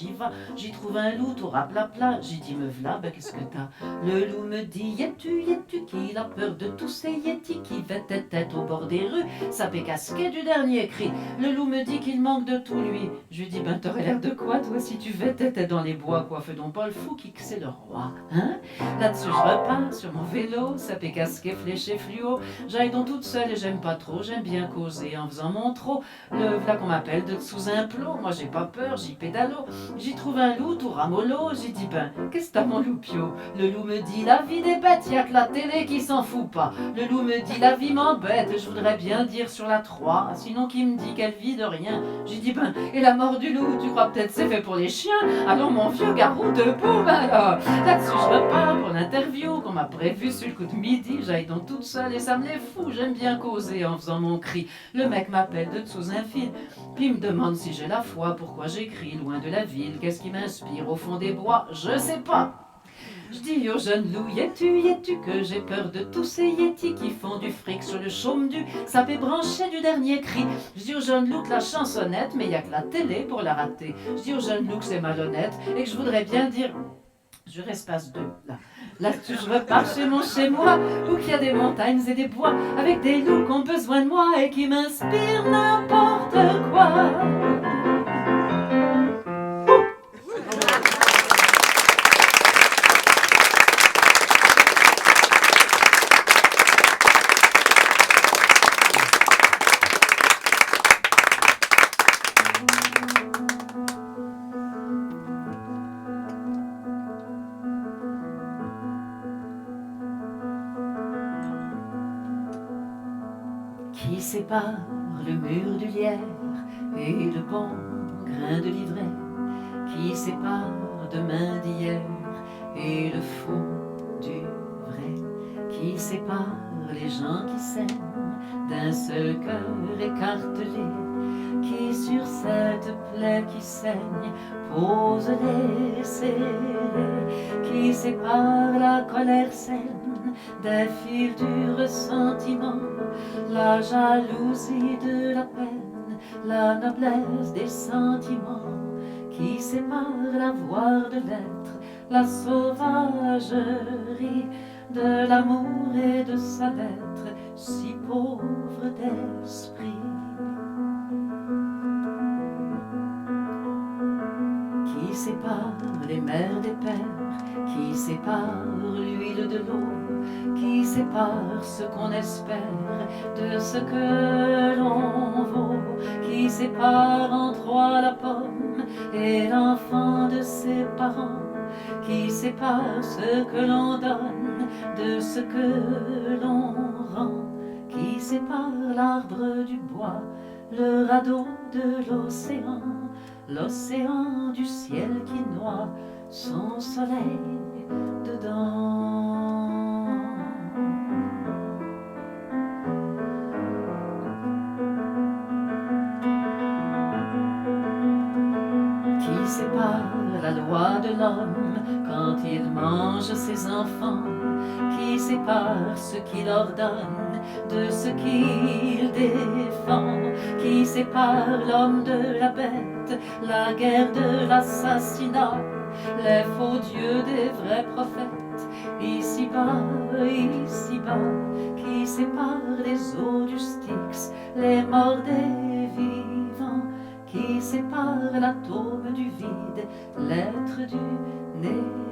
j'y trouve un loup, tout raplapla, j'y dis me v'là, ben qu'est-ce que t'as? Le loup me dit, y es-tu, qu'il a peur de tous ces yétis qui vêtent tête au bord des rues, ça pécasquait du dernier cri. Le loup me dit qu'il manque de tout lui, je lui dis, ben t'aurais l'air de quoi toi si tu vêtais tête dans les bois, quoi, fais donc pas le fou qui que c'est le roi, hein? Là-dessus je repars sur mon mon vélo, sapé, casqué, fléché, fluo. J'aille donc toute seule et j'aime pas trop, j'aime bien causer en faisant mon trot. Le v'là qu'on m'appelle de dessous un plot, moi j'ai pas peur, j'y pédalo. J'y trouve un loup tout ramollo, j'y dis ben, qu'est-ce que t'as mon loupio? Le loup me dit la vie des bêtes, y'a que la télé qui s'en fout pas. Le loup me dit la vie m'embête, je voudrais bien dire sur la 3, sinon qui me dit qu'elle vit de rien. J'y dis ben, et la mort du loup, tu crois peut-être c'est fait pour les chiens? Allons mon vieux garou debout, ben alors, là-dessus je repars pour l'interview qu'on m'a prévu sur le coup de midi. J'aille donc toute seule et ça me les fout, j'aime bien causer en faisant mon cri. Le mec m'appelle de dessous un fil, puis me demande si j'ai la foi, pourquoi j'écris loin de la ville, qu'est-ce qui m'inspire au fond des bois, je sais pas. Je dis au jeune loup, y es-tu que j'ai peur de tous ces yétis qui font du fric sur le chaume du sapé branché du dernier cri. Je dis au jeune loup que la chansonnette, mais y a que la télé pour la rater. Je dis au jeune loup que c'est malhonnête et que je voudrais bien dire... Je espace 2, là. Là-dessus, je repars chez moi, où qu'il y a des montagnes et des bois, avec des loups qui ont besoin de moi et qui m'inspirent n'importe quoi. Qui sépare le mur du lierre et le bon grain de l'ivraie, qui sépare demain d'hier et le faux du vrai, qui sépare les gens qui s'aiment d'un seul cœur écartelé, qui sur cette plaie qui saigne pose les scellés, qui sépare la colère saine des fils du ressentiment, la jalousie de la peine, la noblesse des sentiments, qui sépare l'avoir de l'être, la sauvagerie de l'amour et de sa lettre, si pauvre d'esprit. Qui sépare les mères des pères, qui sépare l'huile de l'eau, qui sépare ce qu'on espère de ce que l'on vaut, qui sépare en trois la pomme et l'enfant de ses parents, qui sépare ce que l'on donne de ce que l'on rend, qui sépare l'arbre du bois, le radeau de l'océan, l'océan du ciel qui noie son soleil dedans. Qui sépare la loi de l'homme quand il mange ses enfants, qui sépare ce qu'il ordonne de ce qu'il défend, qui sépare l'homme de la bête, la guerre de l'assassinat, les faux dieux des vrais prophètes, ici-bas, qui sépare les eaux du Styx, les morts des vivants, qui sépare l'atome du vide, l'être du néant.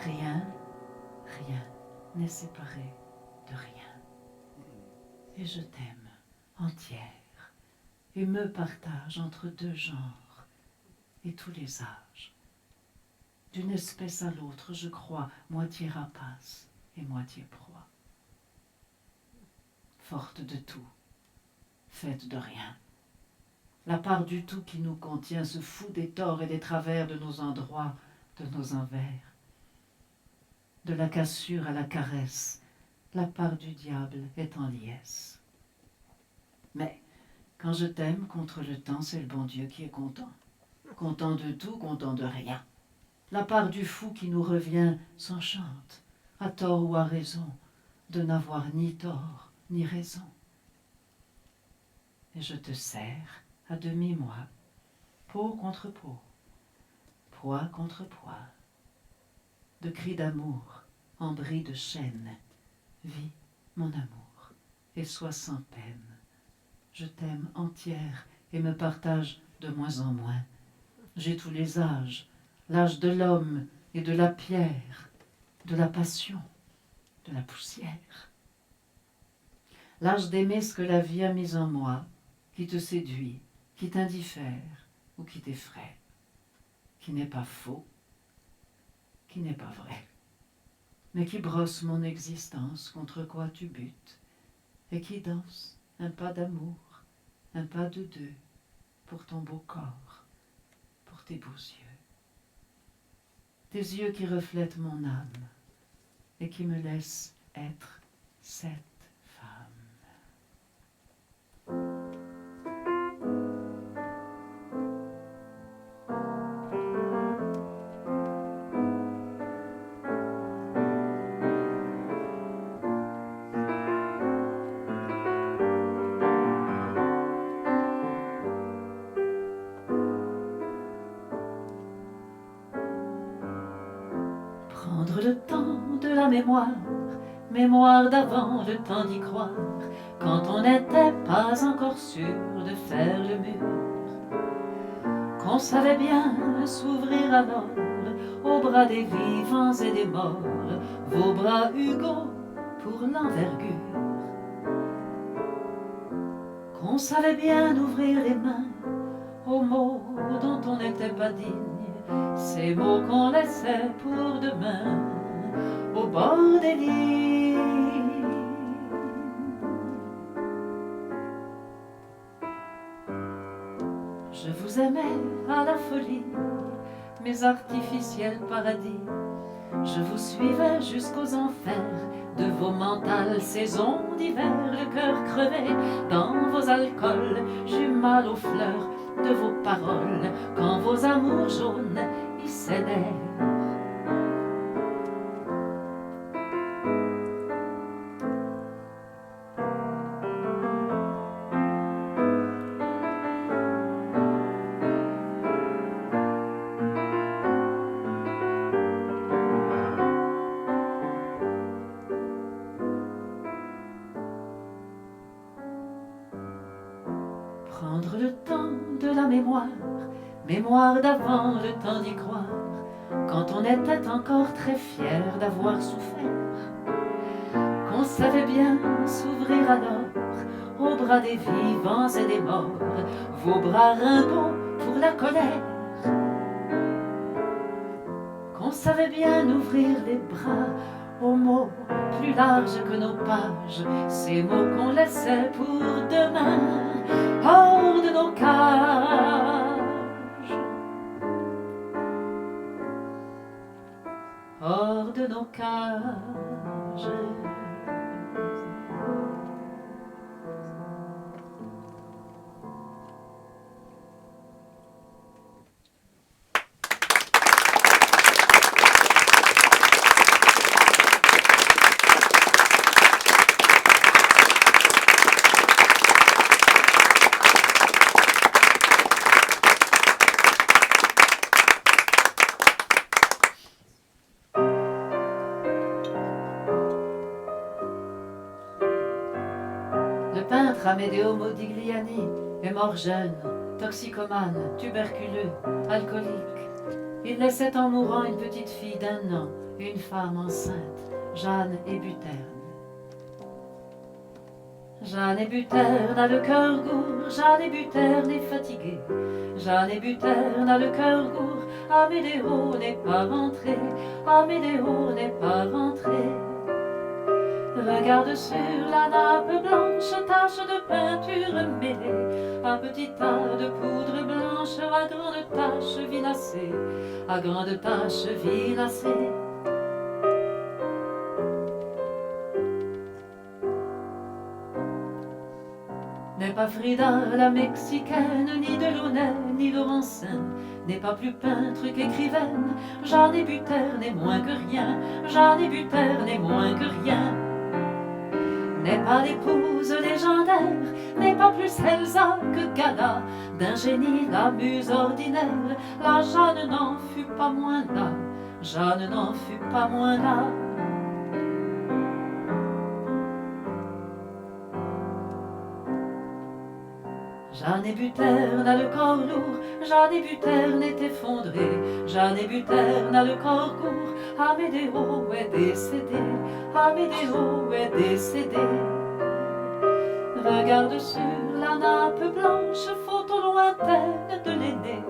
Rien n'est séparé de rien. Et je t'aime entière et me partage entre deux genres et tous les âges. D'une espèce à l'autre, je crois, moitié rapace et moitié proie. Forte de tout, faite de rien. La part du tout qui nous contient se fout des torts et des travers de nos endroits, de nos envers. De la cassure à la caresse, la part du diable est en liesse. Mais quand je t'aime contre le temps, c'est le bon Dieu qui est content. Content de tout, content de rien. La part du fou qui nous revient s'enchante, à tort ou à raison, de n'avoir ni tort ni raison. Et je te serre à demi-moi, peau contre peau, poids contre poids, de cris d'amour en bris de chaîne. Vis, mon amour, et sois sans peine. Je t'aime entière et me partage de moins en moins. J'ai tous les âges, l'âge de l'homme et de la pierre, de la passion, de la poussière. L'âge d'aimer ce que la vie a mis en moi, qui te séduit, qui t'indiffère ou qui t'effraie, qui n'est pas faux, qui n'est pas vrai, mais qui brosse mon existence contre quoi tu butes, et qui danse un pas d'amour, un pas de deux, pour ton beau corps, pour tes beaux yeux qui reflètent mon âme, et qui me laissent être cette femme. Prendre le temps de la mémoire, mémoire d'avant, le temps d'y croire, quand on n'était pas encore sûr de faire le mur, qu'on savait bien s'ouvrir alors aux bras des vivants et des morts, vos bras Hugo pour l'envergure, qu'on savait bien ouvrir les mains aux mots dont on n'était pas digne, ces mots qu'on laissait pour demain au bord des lignes. Je vous aimais à la folie, mes artificiels paradis. Je vous suivais jusqu'aux enfers de vos mentales saisons d'hiver, le cœur crevé dans vos alcools. J'eus mal aux fleurs de vos paroles quand vos amours jaunes y cédèrent. Prendre le temps de la mémoire, mémoire d'avant, le temps d'y croire, quand on était encore très fiers d'avoir souffert, qu'on savait bien s'ouvrir alors aux bras des vivants et des morts, vos bras rimbaud pour la colère, qu'on savait bien ouvrir les bras aux mots plus larges que nos pages, ces mots qu'on laissait pour demain hors de nos cages, hors de nos cages. Le peintre Amedeo Modigliani est mort jeune, toxicomane, tuberculeux, alcoolique. Il laissait en mourant une petite fille d'1 an et une femme enceinte, Jeanne Hébuterne. Jeanne Hébuterne a le cœur gourd, Jeanne Hébuterne est fatiguée. Jeanne Hébuterne a le cœur gourd, Amédéo n'est pas rentré, Amédéo n'est pas rentré. Regarde sur la nappe blanche, tache de peinture mêlée, un petit tas de poudre blanche à grande tache vinacée, à grande tache vinacée. N'est pas Frida la mexicaine, ni Delaunay, ni Laurencin, n'est pas plus peintre qu'écrivaine. Jeanne Hébuterne n'est moins que rien, Jeanne Hébuterne n'est moins que rien. N'est pas l'épouse légendaire, n'est pas plus Elsa que Gala, d'un génie la muse ordinaire. La Jeanne n'en fut pas moins là, Jeanne n'en fut pas moins là. Jeanne et Buterne a le corps lourd, Jeanne et Buterne est effondrée, Jeanne et Buterne a le corps court, Amédéo est décédé, Amédéo est décédé. Regarde sur la nappe blanche, photo lointaine de l'aîné,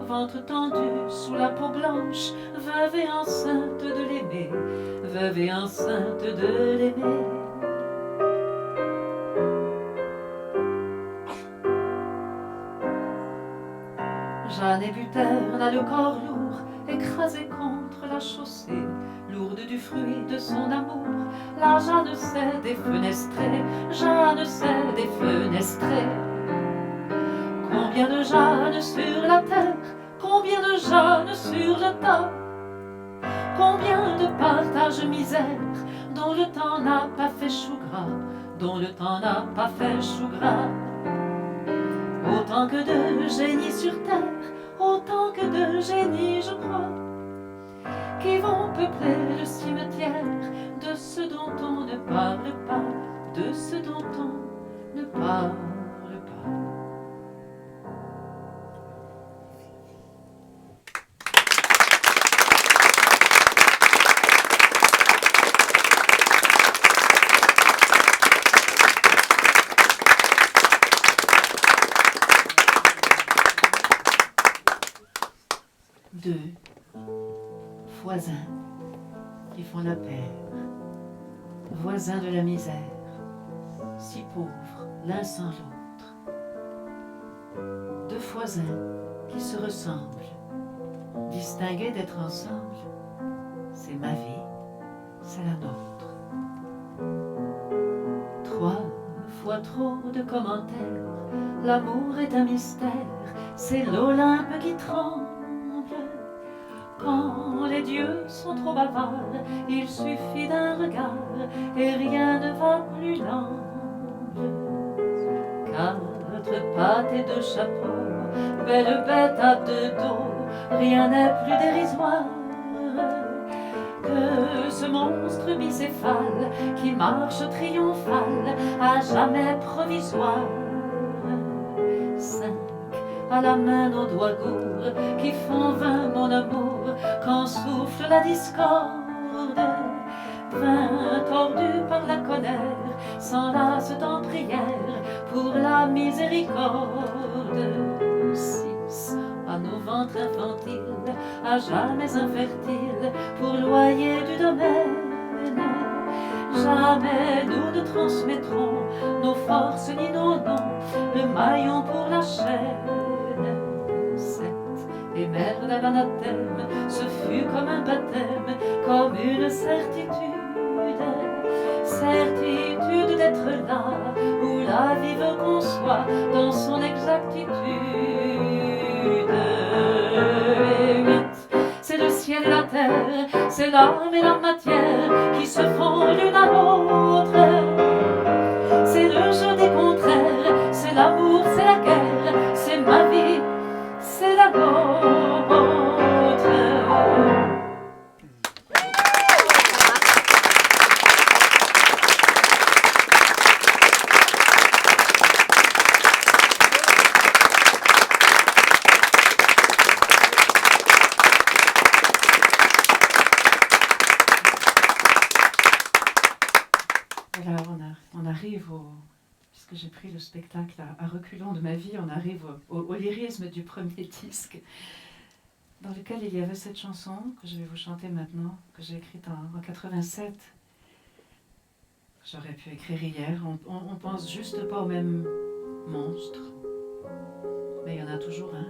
ventre tendu sous la peau blanche, veuve et enceinte de l'aimer, veuve et enceinte de l'aimer. Jeanne et Buterne a le corps lourd, écrasé contre la chaussée, lourde du fruit de son amour. La Jeanne s'est défenestrée, Jeanne s'est défenestrée. Combien de Jeanne sur la terre, combien de Jeanne sur le tas, combien de partages misère dont le temps n'a pas fait chou gras, dont le temps n'a pas fait chou gras. Autant que de génies sur terre, autant que de génies, je crois, qui vont peupler le cimetière de ce dont on ne parle pas, de ce dont on ne parle pas. 2 voisins qui font la paire, voisins de la misère, si pauvres l'un sans l'autre. 2 voisins qui se ressemblent, distingués d'être ensemble, c'est ma vie, c'est la nôtre. 3 fois trop de commentaires, l'amour est un mystère, c'est l'Olympe qui tremble. Quand les dieux sont trop bavards, il suffit d'un regard et rien ne va plus l'angle. 4 pattes et 2 chapeaux, belle bête à 2 dos, rien n'est plus dérisoire que ce monstre bicéphale qui marche triomphal, à jamais provisoire. 5 à la main nos doigts gourds qui font 20 mon amour quand souffle la discorde. 20 tordus par la colère s'enlacent en prière pour la miséricorde. 6 à nos ventres infantiles, à jamais infertiles, pour loyer du domaine. Jamais nous ne transmettrons nos forces ni nos noms, le maillon pour la chaîne. 7 et merde à l'anathème, ce fut comme un baptême, comme une certitude, certitude d'être là où la vie veut qu'on soit dans son exactitude. Et 8, c'est le ciel et la terre, c'est l'âme et la matière qui se font l'une à l'autre. C'est le jeu des contraires, c'est l'amour, c'est la guerre, c'est ma vie, c'est la nôtre. Voilà, on arrive puisque j'ai pris le spectacle à reculons de ma vie, on arrive au lyrisme du premier disque, dans lequel il y avait cette chanson que je vais vous chanter maintenant, que j'ai écrite en 87. J'aurais pu écrire hier. On pense juste pas au même monstre, mais il y en a toujours un.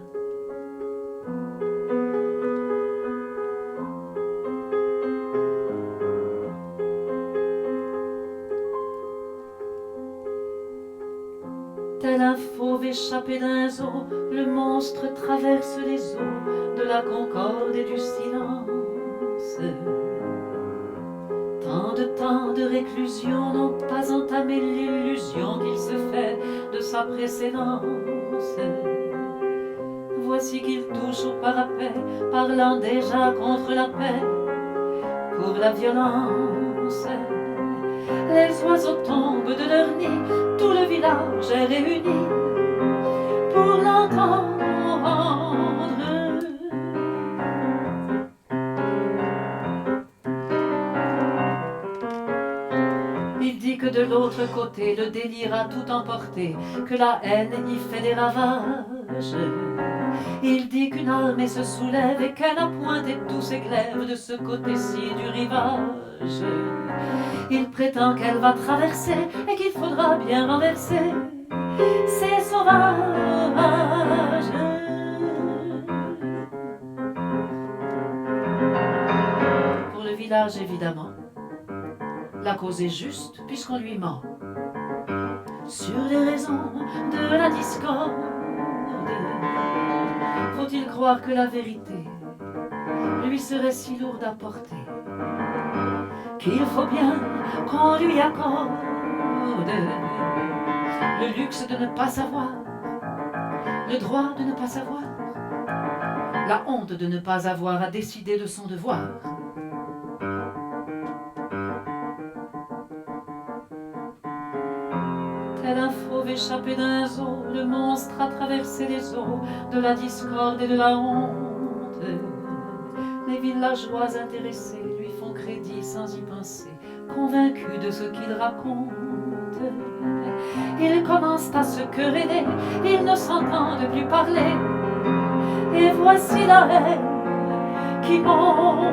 Tel un fauve échappé d'un zoo, le monstre traverse les eaux de la concorde et du silence. Tant de temps de réclusion n'ont pas entamé l'illusion qu'il se fait de sa précédence. Voici qu'il touche au parapet, parlant déjà contre la paix, pour la violence. Les oiseaux tombent de leur nid, tout le village est réuni. pour l'entendre. Il dit que de l'autre côté le délire a tout emporté, que la haine y fait des ravages. Il dit qu'une armée se soulève et qu'elle a pointé tous ses glaives de ce côté-ci du rivage. Il prétend qu'elle va traverser et qu'il faudra bien renverser ces sauvages. Pour le village, évidemment, la cause est juste puisqu'on lui ment. Sur les raisons de la discorde, faut-il croire que la vérité lui serait si lourde à porter qu'il faut bien qu'on lui accorde le luxe de ne pas savoir, le droit de ne pas savoir, la honte de ne pas avoir à décider de son devoir. Tel un fauve échappé d'un zoo, le monstre a traversé les eaux de la discorde et de la honte. Les villageois intéressés lui font crédit sans y penser, convaincus de ce qu'il raconte. Ils commencent à se quereller, ils ne s'entendent plus parler. Et voici la haine qui monte.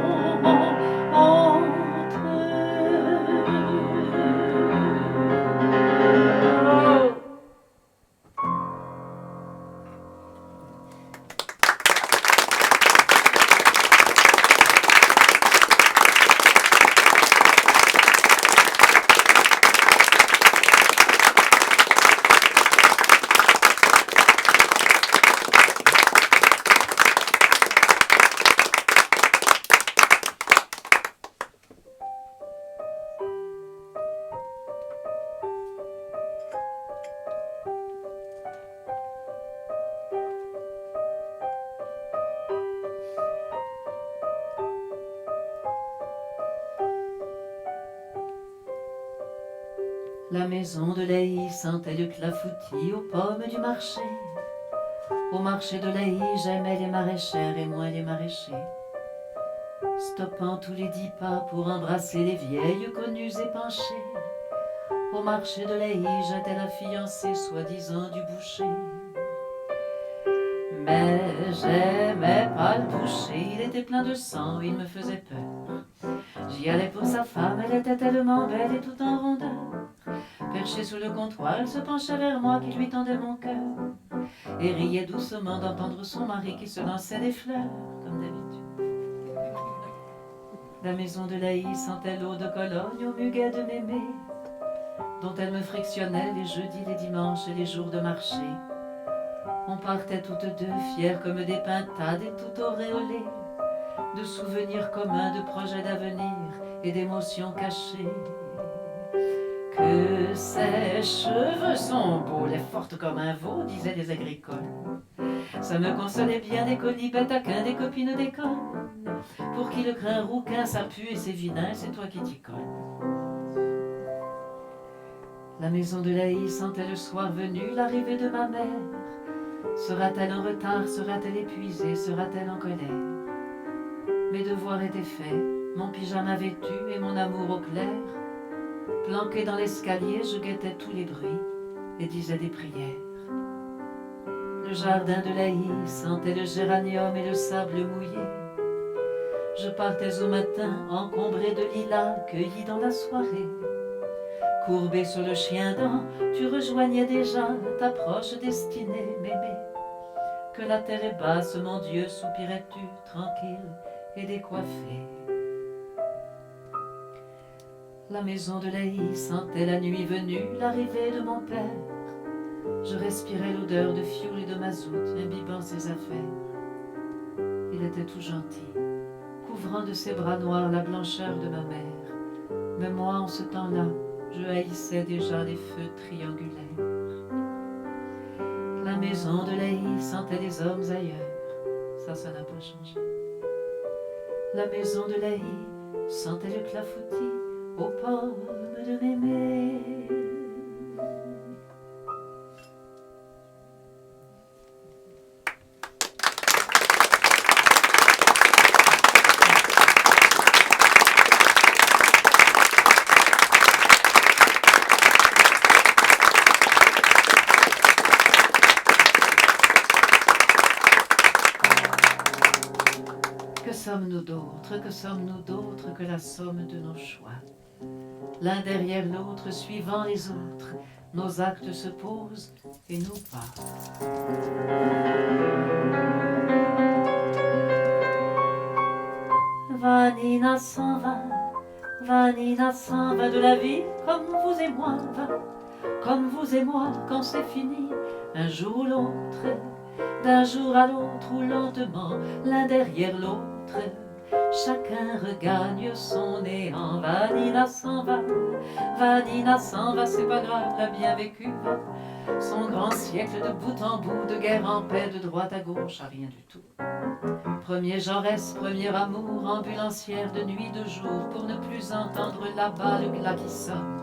La maison de Laï sentait le clafoutis aux pommes du marché. Au marché de Laï, j'aimais les maraîchères et moins les maraîchers. Stoppant tous les 10 pas pour embrasser les vieilles connues épanchées. Au marché de Laï, j'étais la fiancée soi-disant du boucher. Mais j'aimais pas le boucher, il était plein de sang, il me faisait peur. J'y allais pour sa femme, elle était tellement belle et tout en rondeur. Perchée sous le comptoir, elle se penchait vers moi qui lui tendait mon cœur et riait doucement d'entendre son mari qui se lançait des fleurs, comme d'habitude. La maison de Laï sentait l'eau de Cologne au muguet de mémé, dont elle me frictionnait les jeudis, les dimanches et les jours de marché. On partait toutes deux, fières comme des pintades et tout auréolées, de souvenirs communs, de projets d'avenir et d'émotions cachées. Que ses cheveux sont beaux, elle est forte comme un veau, disaient les agricoles. Ça me consolait bien des colibets taquins, des copines d'école. Pour qui le grain rouquin, ça pue et c'est vilain, c'est toi qui t'y colles. La maison de Laï sentait le soir venu l'arrivée de ma mère. Sera-t-elle en retard, sera-t-elle épuisée, sera-t-elle en colère? Mes devoirs étaient faits, mon pyjama vêtu et mon amour au clair. Planqué dans l'escalier, je guettais tous les bruits et disais des prières. Le jardin de Laï sentait le géranium et le sable mouillé. Je partais au matin, encombré de lilas cueillis dans la soirée. Courbé sur le chien-dent, tu rejoignais déjà ta proche destinée, mémé. Que la terre est basse, mon Dieu, soupirais-tu, tranquille et décoiffé. La maison de Laï sentait la nuit venue l'arrivée de mon père. Je respirais l'odeur de fioul et de mazout, imbibant ses affaires. Il était tout gentil, couvrant de ses bras noirs la blancheur de ma mère. Mais moi, en ce temps-là, je haïssais déjà les feux triangulaires. La maison de Laï sentait les hommes ailleurs, ça n'a pas changé. La maison de Laï sentait le clafoutis aux pommes de mémé. sommes-nous d'autres que la somme de nos choix? L'un derrière l'autre, suivant les autres, nos actes se posent et nous pas. Vanina s'en va, Vanina s'en va de la vie comme vous et moi, va, comme vous et moi quand c'est fini, un jour ou l'autre, d'un jour à l'autre ou lentement, l'un derrière l'autre, chacun regagne son néant. Vanina s'en va, Vanina s'en va, c'est pas grave, l'a bien vécu, va. Son grand siècle de bout en bout, de guerre en paix, de droite à gauche, à rien du tout. Premier Jaurès, premier amour, ambulancière de nuit, de jour, pour ne plus entendre là-bas le glas qui sonne.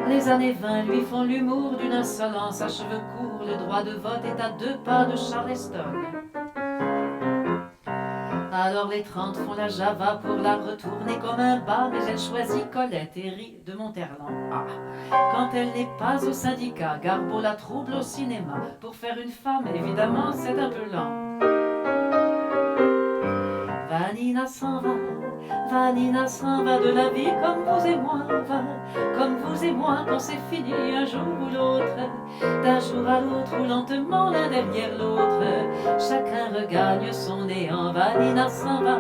Les années 20 lui font l'humour d'une insolence à cheveux courts, le droit de vote est à 2 pas de Charleston. Alors les 30 font la Java pour la retourner comme un bas, mais elle choisit Colette et rit de Monterland. Ah, quand elle n'est pas au syndicat, Garbeau la trouble au cinéma. Pour faire une femme, évidemment, c'est un peu lent. Vanina s'en va, Vanina s'en va de la vie comme vous et moi, va, comme vous et moi quand c'est fini un jour ou l'autre, d'un jour à l'autre ou lentement l'un derrière l'autre, chacun regagne son néant. Vanina s'en va,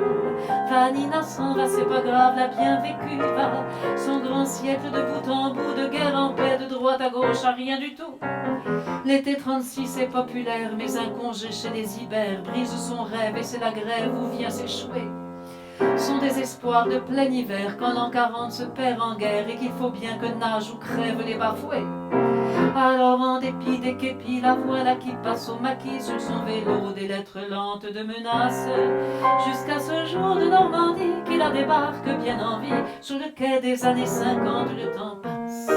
Vanina s'en va, c'est pas grave, l'a bien vécu, va, son grand siècle de bout en bout, de guerre en paix, de droite à gauche, à rien du tout. L'été 36 est populaire, mais un congé chez les Ibères brise son rêve et c'est la grève où vient s'échouer son désespoir de plein hiver quand l'an 40 se perd en guerre et qu'il faut bien que nage ou crèvent les bafoués. Alors en dépit des képis, la voilà qui passe au maquis sur son vélo, des lettres lentes de menaces, jusqu'à ce jour de Normandie qui la débarque bien en vie sur le quai des années 50, le temps passe.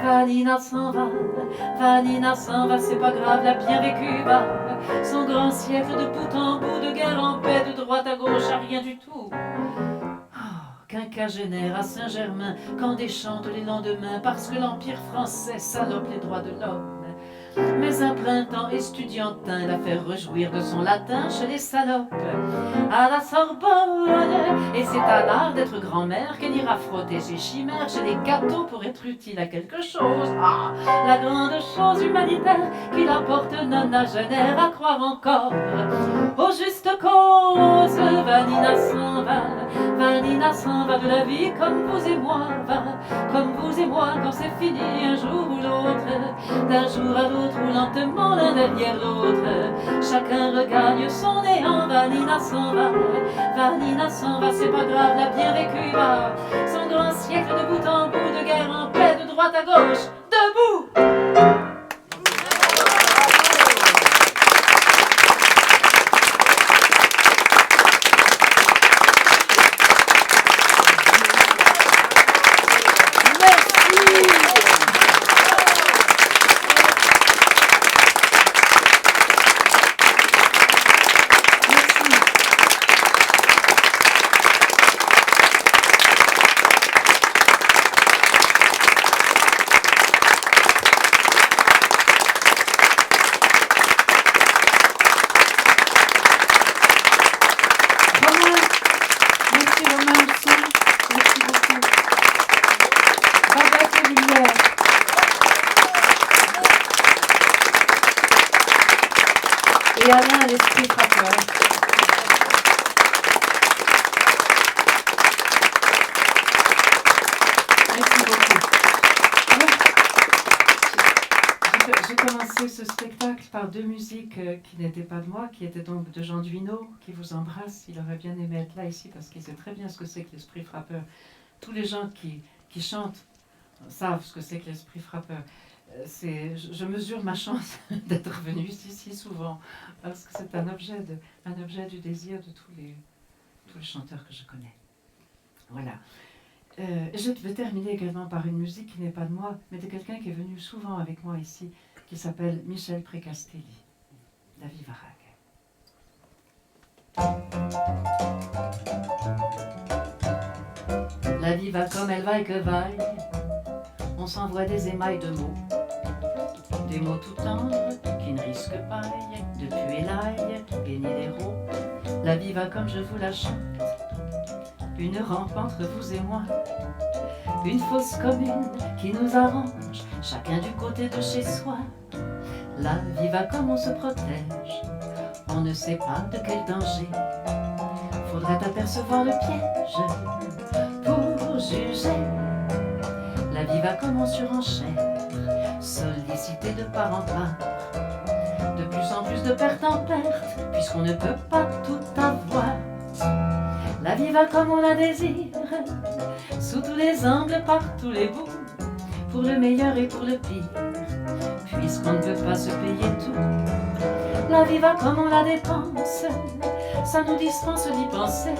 Vanina s'en va, Vanina s'en va, c'est pas grave, l'a bien vécu, va. Son grand siècle de bout en bout, de guerre en paix, de droite à gauche, à rien du tout. Oh, quinquagénaire à Saint-Germain, quand déchante les lendemains, parce que l'Empire français salope les droits de l'homme. Mais un printemps estudiantin l'a fait rejouir de son latin chez les salopes à la Sorbonne. Et c'est à l'art d'être grand-mère qu'elle ira frotter ses chimères chez les gâteaux pour être utile à quelque chose. Ah, la grande chose humanitaire qui la porte nonagénaire à croire encore aux justes causes. Vanina s'en va, Vanina s'en va de la vie comme vous et moi, va, comme vous et moi quand c'est fini un jour ou l'autre, d'un jour à l'autre ou lentement l'un derrière l'autre, chacun regagne son néant. Vanina s'en va, Vanina s'en va, c'est pas grave, l'a bien vécu, va, son grand siècle de bout en bout, de guerre en paix, de droite à gauche, debout. Et Alain, l'esprit frappeur. Merci beaucoup. Alors, j'ai commencé ce spectacle par 2 musiques qui n'étaient pas de moi, qui étaient donc de Jean Duineau, qui vous embrasse. Il aurait bien aimé être là ici parce qu'il sait très bien ce que c'est que l'esprit frappeur. Tous les gens qui chantent savent ce que c'est que l'esprit frappeur. Je mesure ma chance d'être venue ici si souvent, parce que c'est un objet du désir de tous les chanteurs que je connais. Voilà. Je vais terminer également par une musique qui n'est pas de moi, mais de quelqu'un qui est venu souvent avec moi ici, qui s'appelle Michel Précastelli, La Viva Rague. La vie va comme elle vaille que vaille, on s'envoie des émails de mots, des mots tout tendres qui ne risquent pas de puer l'ail et ni l'héros. La vie va comme je vous la chante, une rampe entre vous et moi, une fosse commune qui nous arrange, chacun du côté de chez soi. La vie va comme on se protège, on ne sait pas de quel danger. Faudrait apercevoir le piège pour juger. La vie va comme on surenchère, sollicité de part en part, de plus en plus de perte en perte, puisqu'on ne peut pas tout avoir. La vie va comme on la désire, sous tous les angles, par tous les bouts, pour le meilleur et pour le pire, puisqu'on ne peut pas se payer tout. La vie va comme on la dépense, ça nous dispense d'y penser.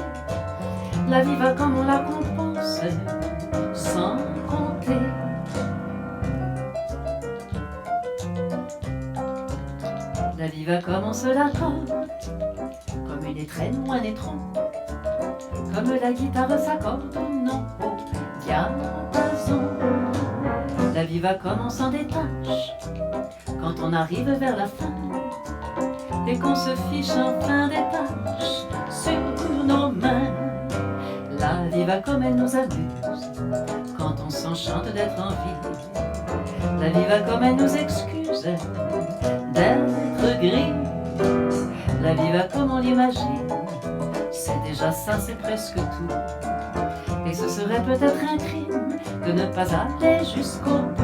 La vie va comme on la compense, sans compter. La vie va comme on se la compte, comme une étrenne ou un étron, comme la guitare s'accorde ou non au diapason. La vie va comme on s'en détache, quand on arrive vers la fin, et qu'on se fiche enfin des tâches sur nos mains. La vie va comme elle nous amuse, quand on s'enchante d'être en vie. La vie va comme elle nous excuse d'être gris. La vie va comme on l'imagine, c'est déjà ça, c'est presque tout. Et ce serait peut-être un crime de ne pas aller jusqu'au bout.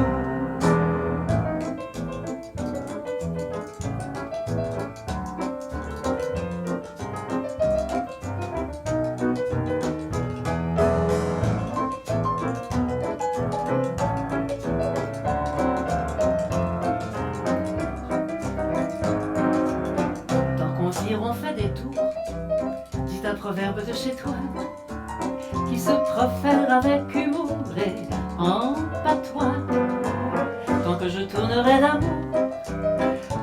On fait des tours, dit un proverbe de chez toi, qui se profère avec humour et en patois. Tant que je tournerai d'amour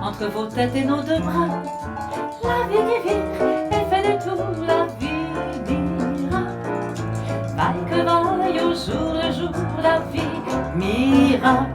entre vos têtes et nos deux bras, la vie qui vire et fait des tours, la vie dira. Vaille que vaille au jour le jour, la vie m'ira.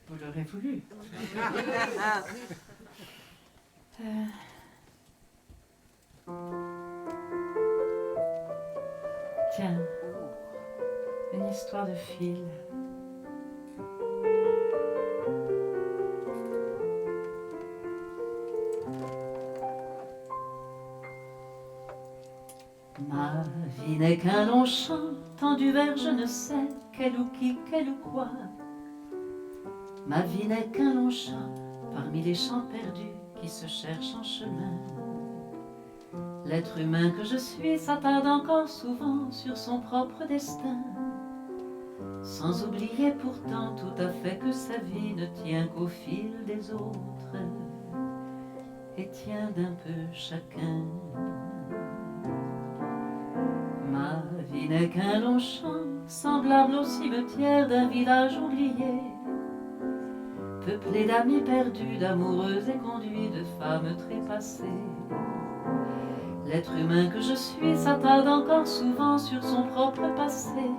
Vous l'aurez voulu. Tiens, une histoire de fil. Ma vie n'est qu'un long chant tendu vers je ne sais quel ou qui, quel ou quoi. Ma vie n'est qu'un long chant parmi les chants perdus qui se cherchent en chemin. L'être humain que je suis s'attarde encore souvent sur son propre destin, sans oublier pourtant tout à fait que sa vie ne tient qu'au fil des autres et tient d'un peu chacun. Ma vie n'est qu'un long chant semblable au cimetière d'un village oublié, peuplé d'amis perdus, d'amoureux et conduits de femmes trépassées. L'être humain que je suis s'attarde encore souvent sur son propre passé,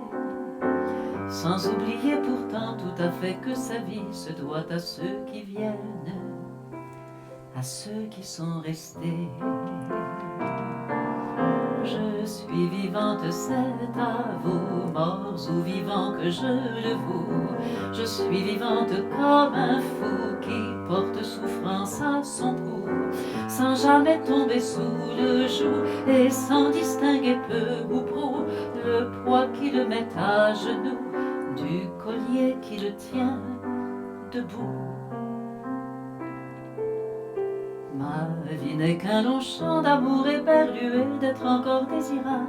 sans oublier pourtant tout à fait que sa vie se doit à ceux qui viennent, à ceux qui sont restés. Je suis vivante, c'est à vous, morts ou vivants que je le voue. Je suis vivante comme un fou qui porte souffrance à son cou, sans jamais tomber sous le joug et sans distinguer peu ou prou le poids qui le met à genoux du collier qui le tient debout. Ma vie n'est qu'un long chant d'amour éperdué d'être encore désirable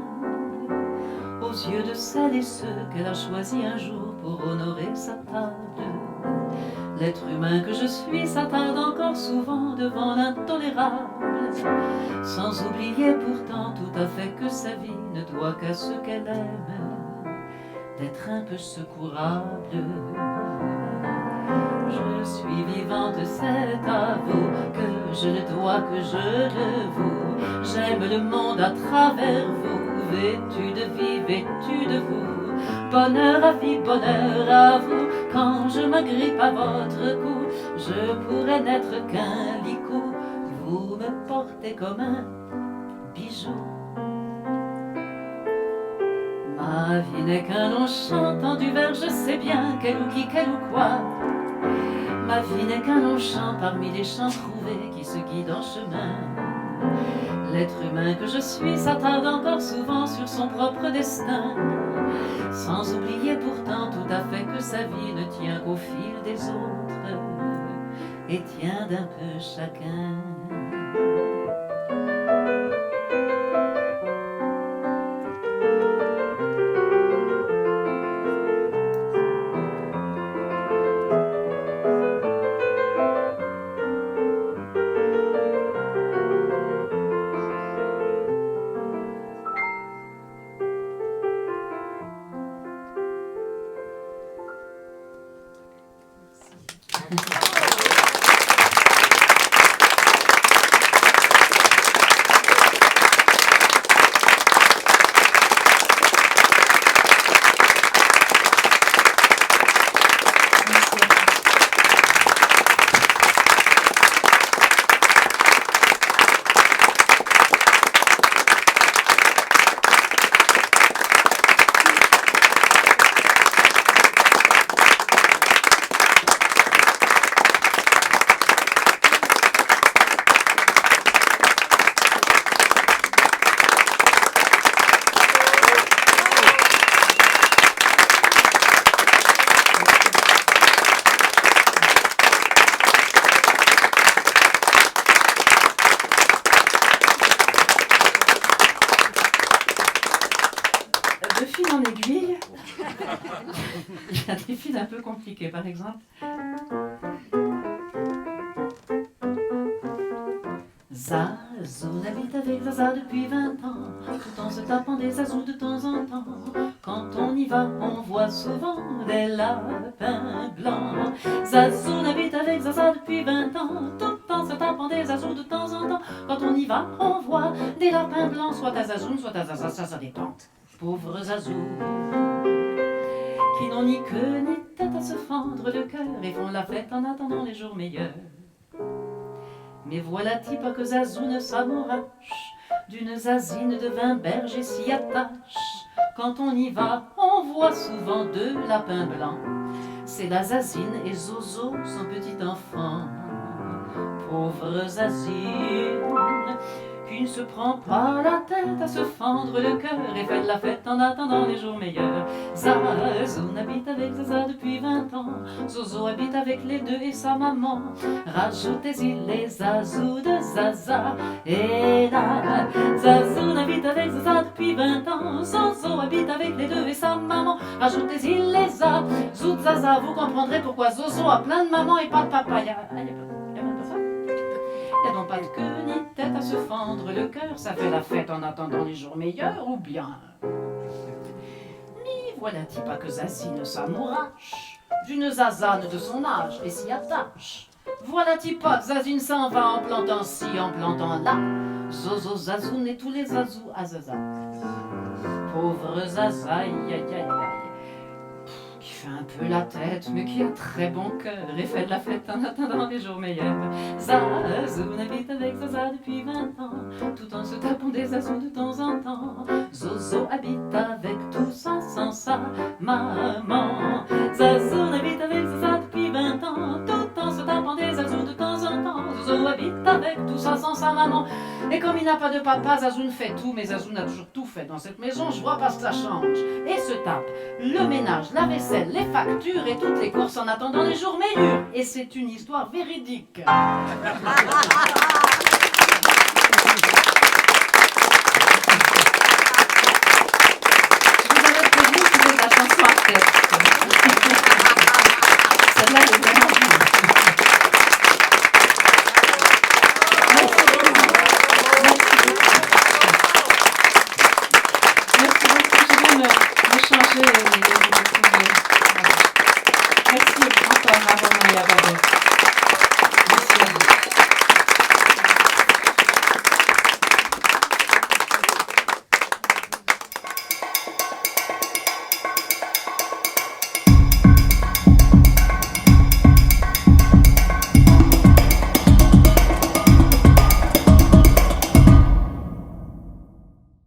aux yeux de celles et ceux qu'elle a choisis un jour pour honorer sa table. L'être humain que je suis s'attarde encore souvent devant l'intolérable, sans oublier pourtant tout à fait que sa vie ne doit qu'à ceux qu'elle aime d'être un peu secourable. Je suis vivante, c'est à vous que je le dois, que je le voue. J'aime le monde à travers vous, vêtu de vie, vêtu de vous. Bonheur à vie, bonheur à vous. Quand je m'agrippe à votre cou, je pourrais n'être qu'un licou. Vous me portez comme un bijou. Ma vie n'est qu'un long chant tendu vers je sais bien quel ou qui, quel ou quoi. Ma vie n'est qu'un long chant parmi les chants trouvés qui se guident en chemin. L'être humain que je suis s'attarde encore souvent sur son propre destin, sans oublier pourtant tout à fait que sa vie ne tient qu'au fil des autres et tient d'un peu chacun. De fil en aiguille, il y a des fils un peu compliqués, par exemple. Zazou habite avec Zaza depuis 20 ans, tout en se tapant des zazous de temps en temps. Quand on y va, on voit souvent des lapins blancs. Zazou habite avec Zaza depuis 20 ans, tout en se tapant des zazous de temps en temps. Quand on y va, on voit des lapins blancs, soit à Zazoun, soit à Zaza, ça détente. Pauvres Zazou, qui n'ont ni queue ni tête à se fendre le cœur et font la fête en attendant les jours meilleurs. Mais voilà-t-il pas que Zazou ne s'amourache d'une zazine de 20 berges et s'y attache. Quand on y va, on voit souvent deux lapins blancs. C'est la zazine et Zozo, son petit enfant. Pauvre zazine, qui ne se prend pas la tête à se fendre le cœur et fait de la fête en attendant les jours meilleurs. Zazou habite avec Zaza depuis 20 ans. Zozo habite avec les deux et sa maman. Rajoutez-y les zazous de Zaza et là. Zazou habite avec Zaza depuis 20 ans. Zozo habite avec les deux et sa maman. Rajoutez-y les zazous de Zaza. Vous comprendrez pourquoi Zozo a plein de mamans et pas de papa. Il y a même pas ça. Il n'y a donc pas de queue ni tête à se fendre le cœur, ça fait la fête en attendant les jours meilleurs, ou bien ni voilà-t-il pas que Zazine s'amourache d'une zazane de son âge et s'y attache. Voilà-t-il pas que Zazine s'en va en plantant ci, en plantant là, Zozo, Zazoun et tous les zazous à Zaza. Pauvre Zaza, aïe aïe aïe aïe, qui fait un peu la tête, mais qui a très bon cœur et fait de la fête en attendant les jours meilleurs. Zazoun habite avec Zaza depuis 20 ans, tout en se tapant des zazous de temps en temps. Zozo habite avec tout ça sans sa maman. Zazoun habite avec Zaza depuis 20 ans, tout en se tapant des zazous de temps en temps. Zozo habite avec tout ça sans sa maman. Et comme il n'a pas de papa, Zazoun fait tout, mais Zazoun a toujours tout fait dans cette maison, je vois pas ce que ça change. Et se tape le ménage, la vaisselle, les factures et toutes les courses en attendant les jours meilleurs. Et c'est une histoire véridique. Vous avez prévenu que c'était la chanson à texte. Celle-là est vraiment bien. Merci beaucoup. Merci beaucoup. Je vais me changer et vous retrouver. Merci encore à Romain et à Babette.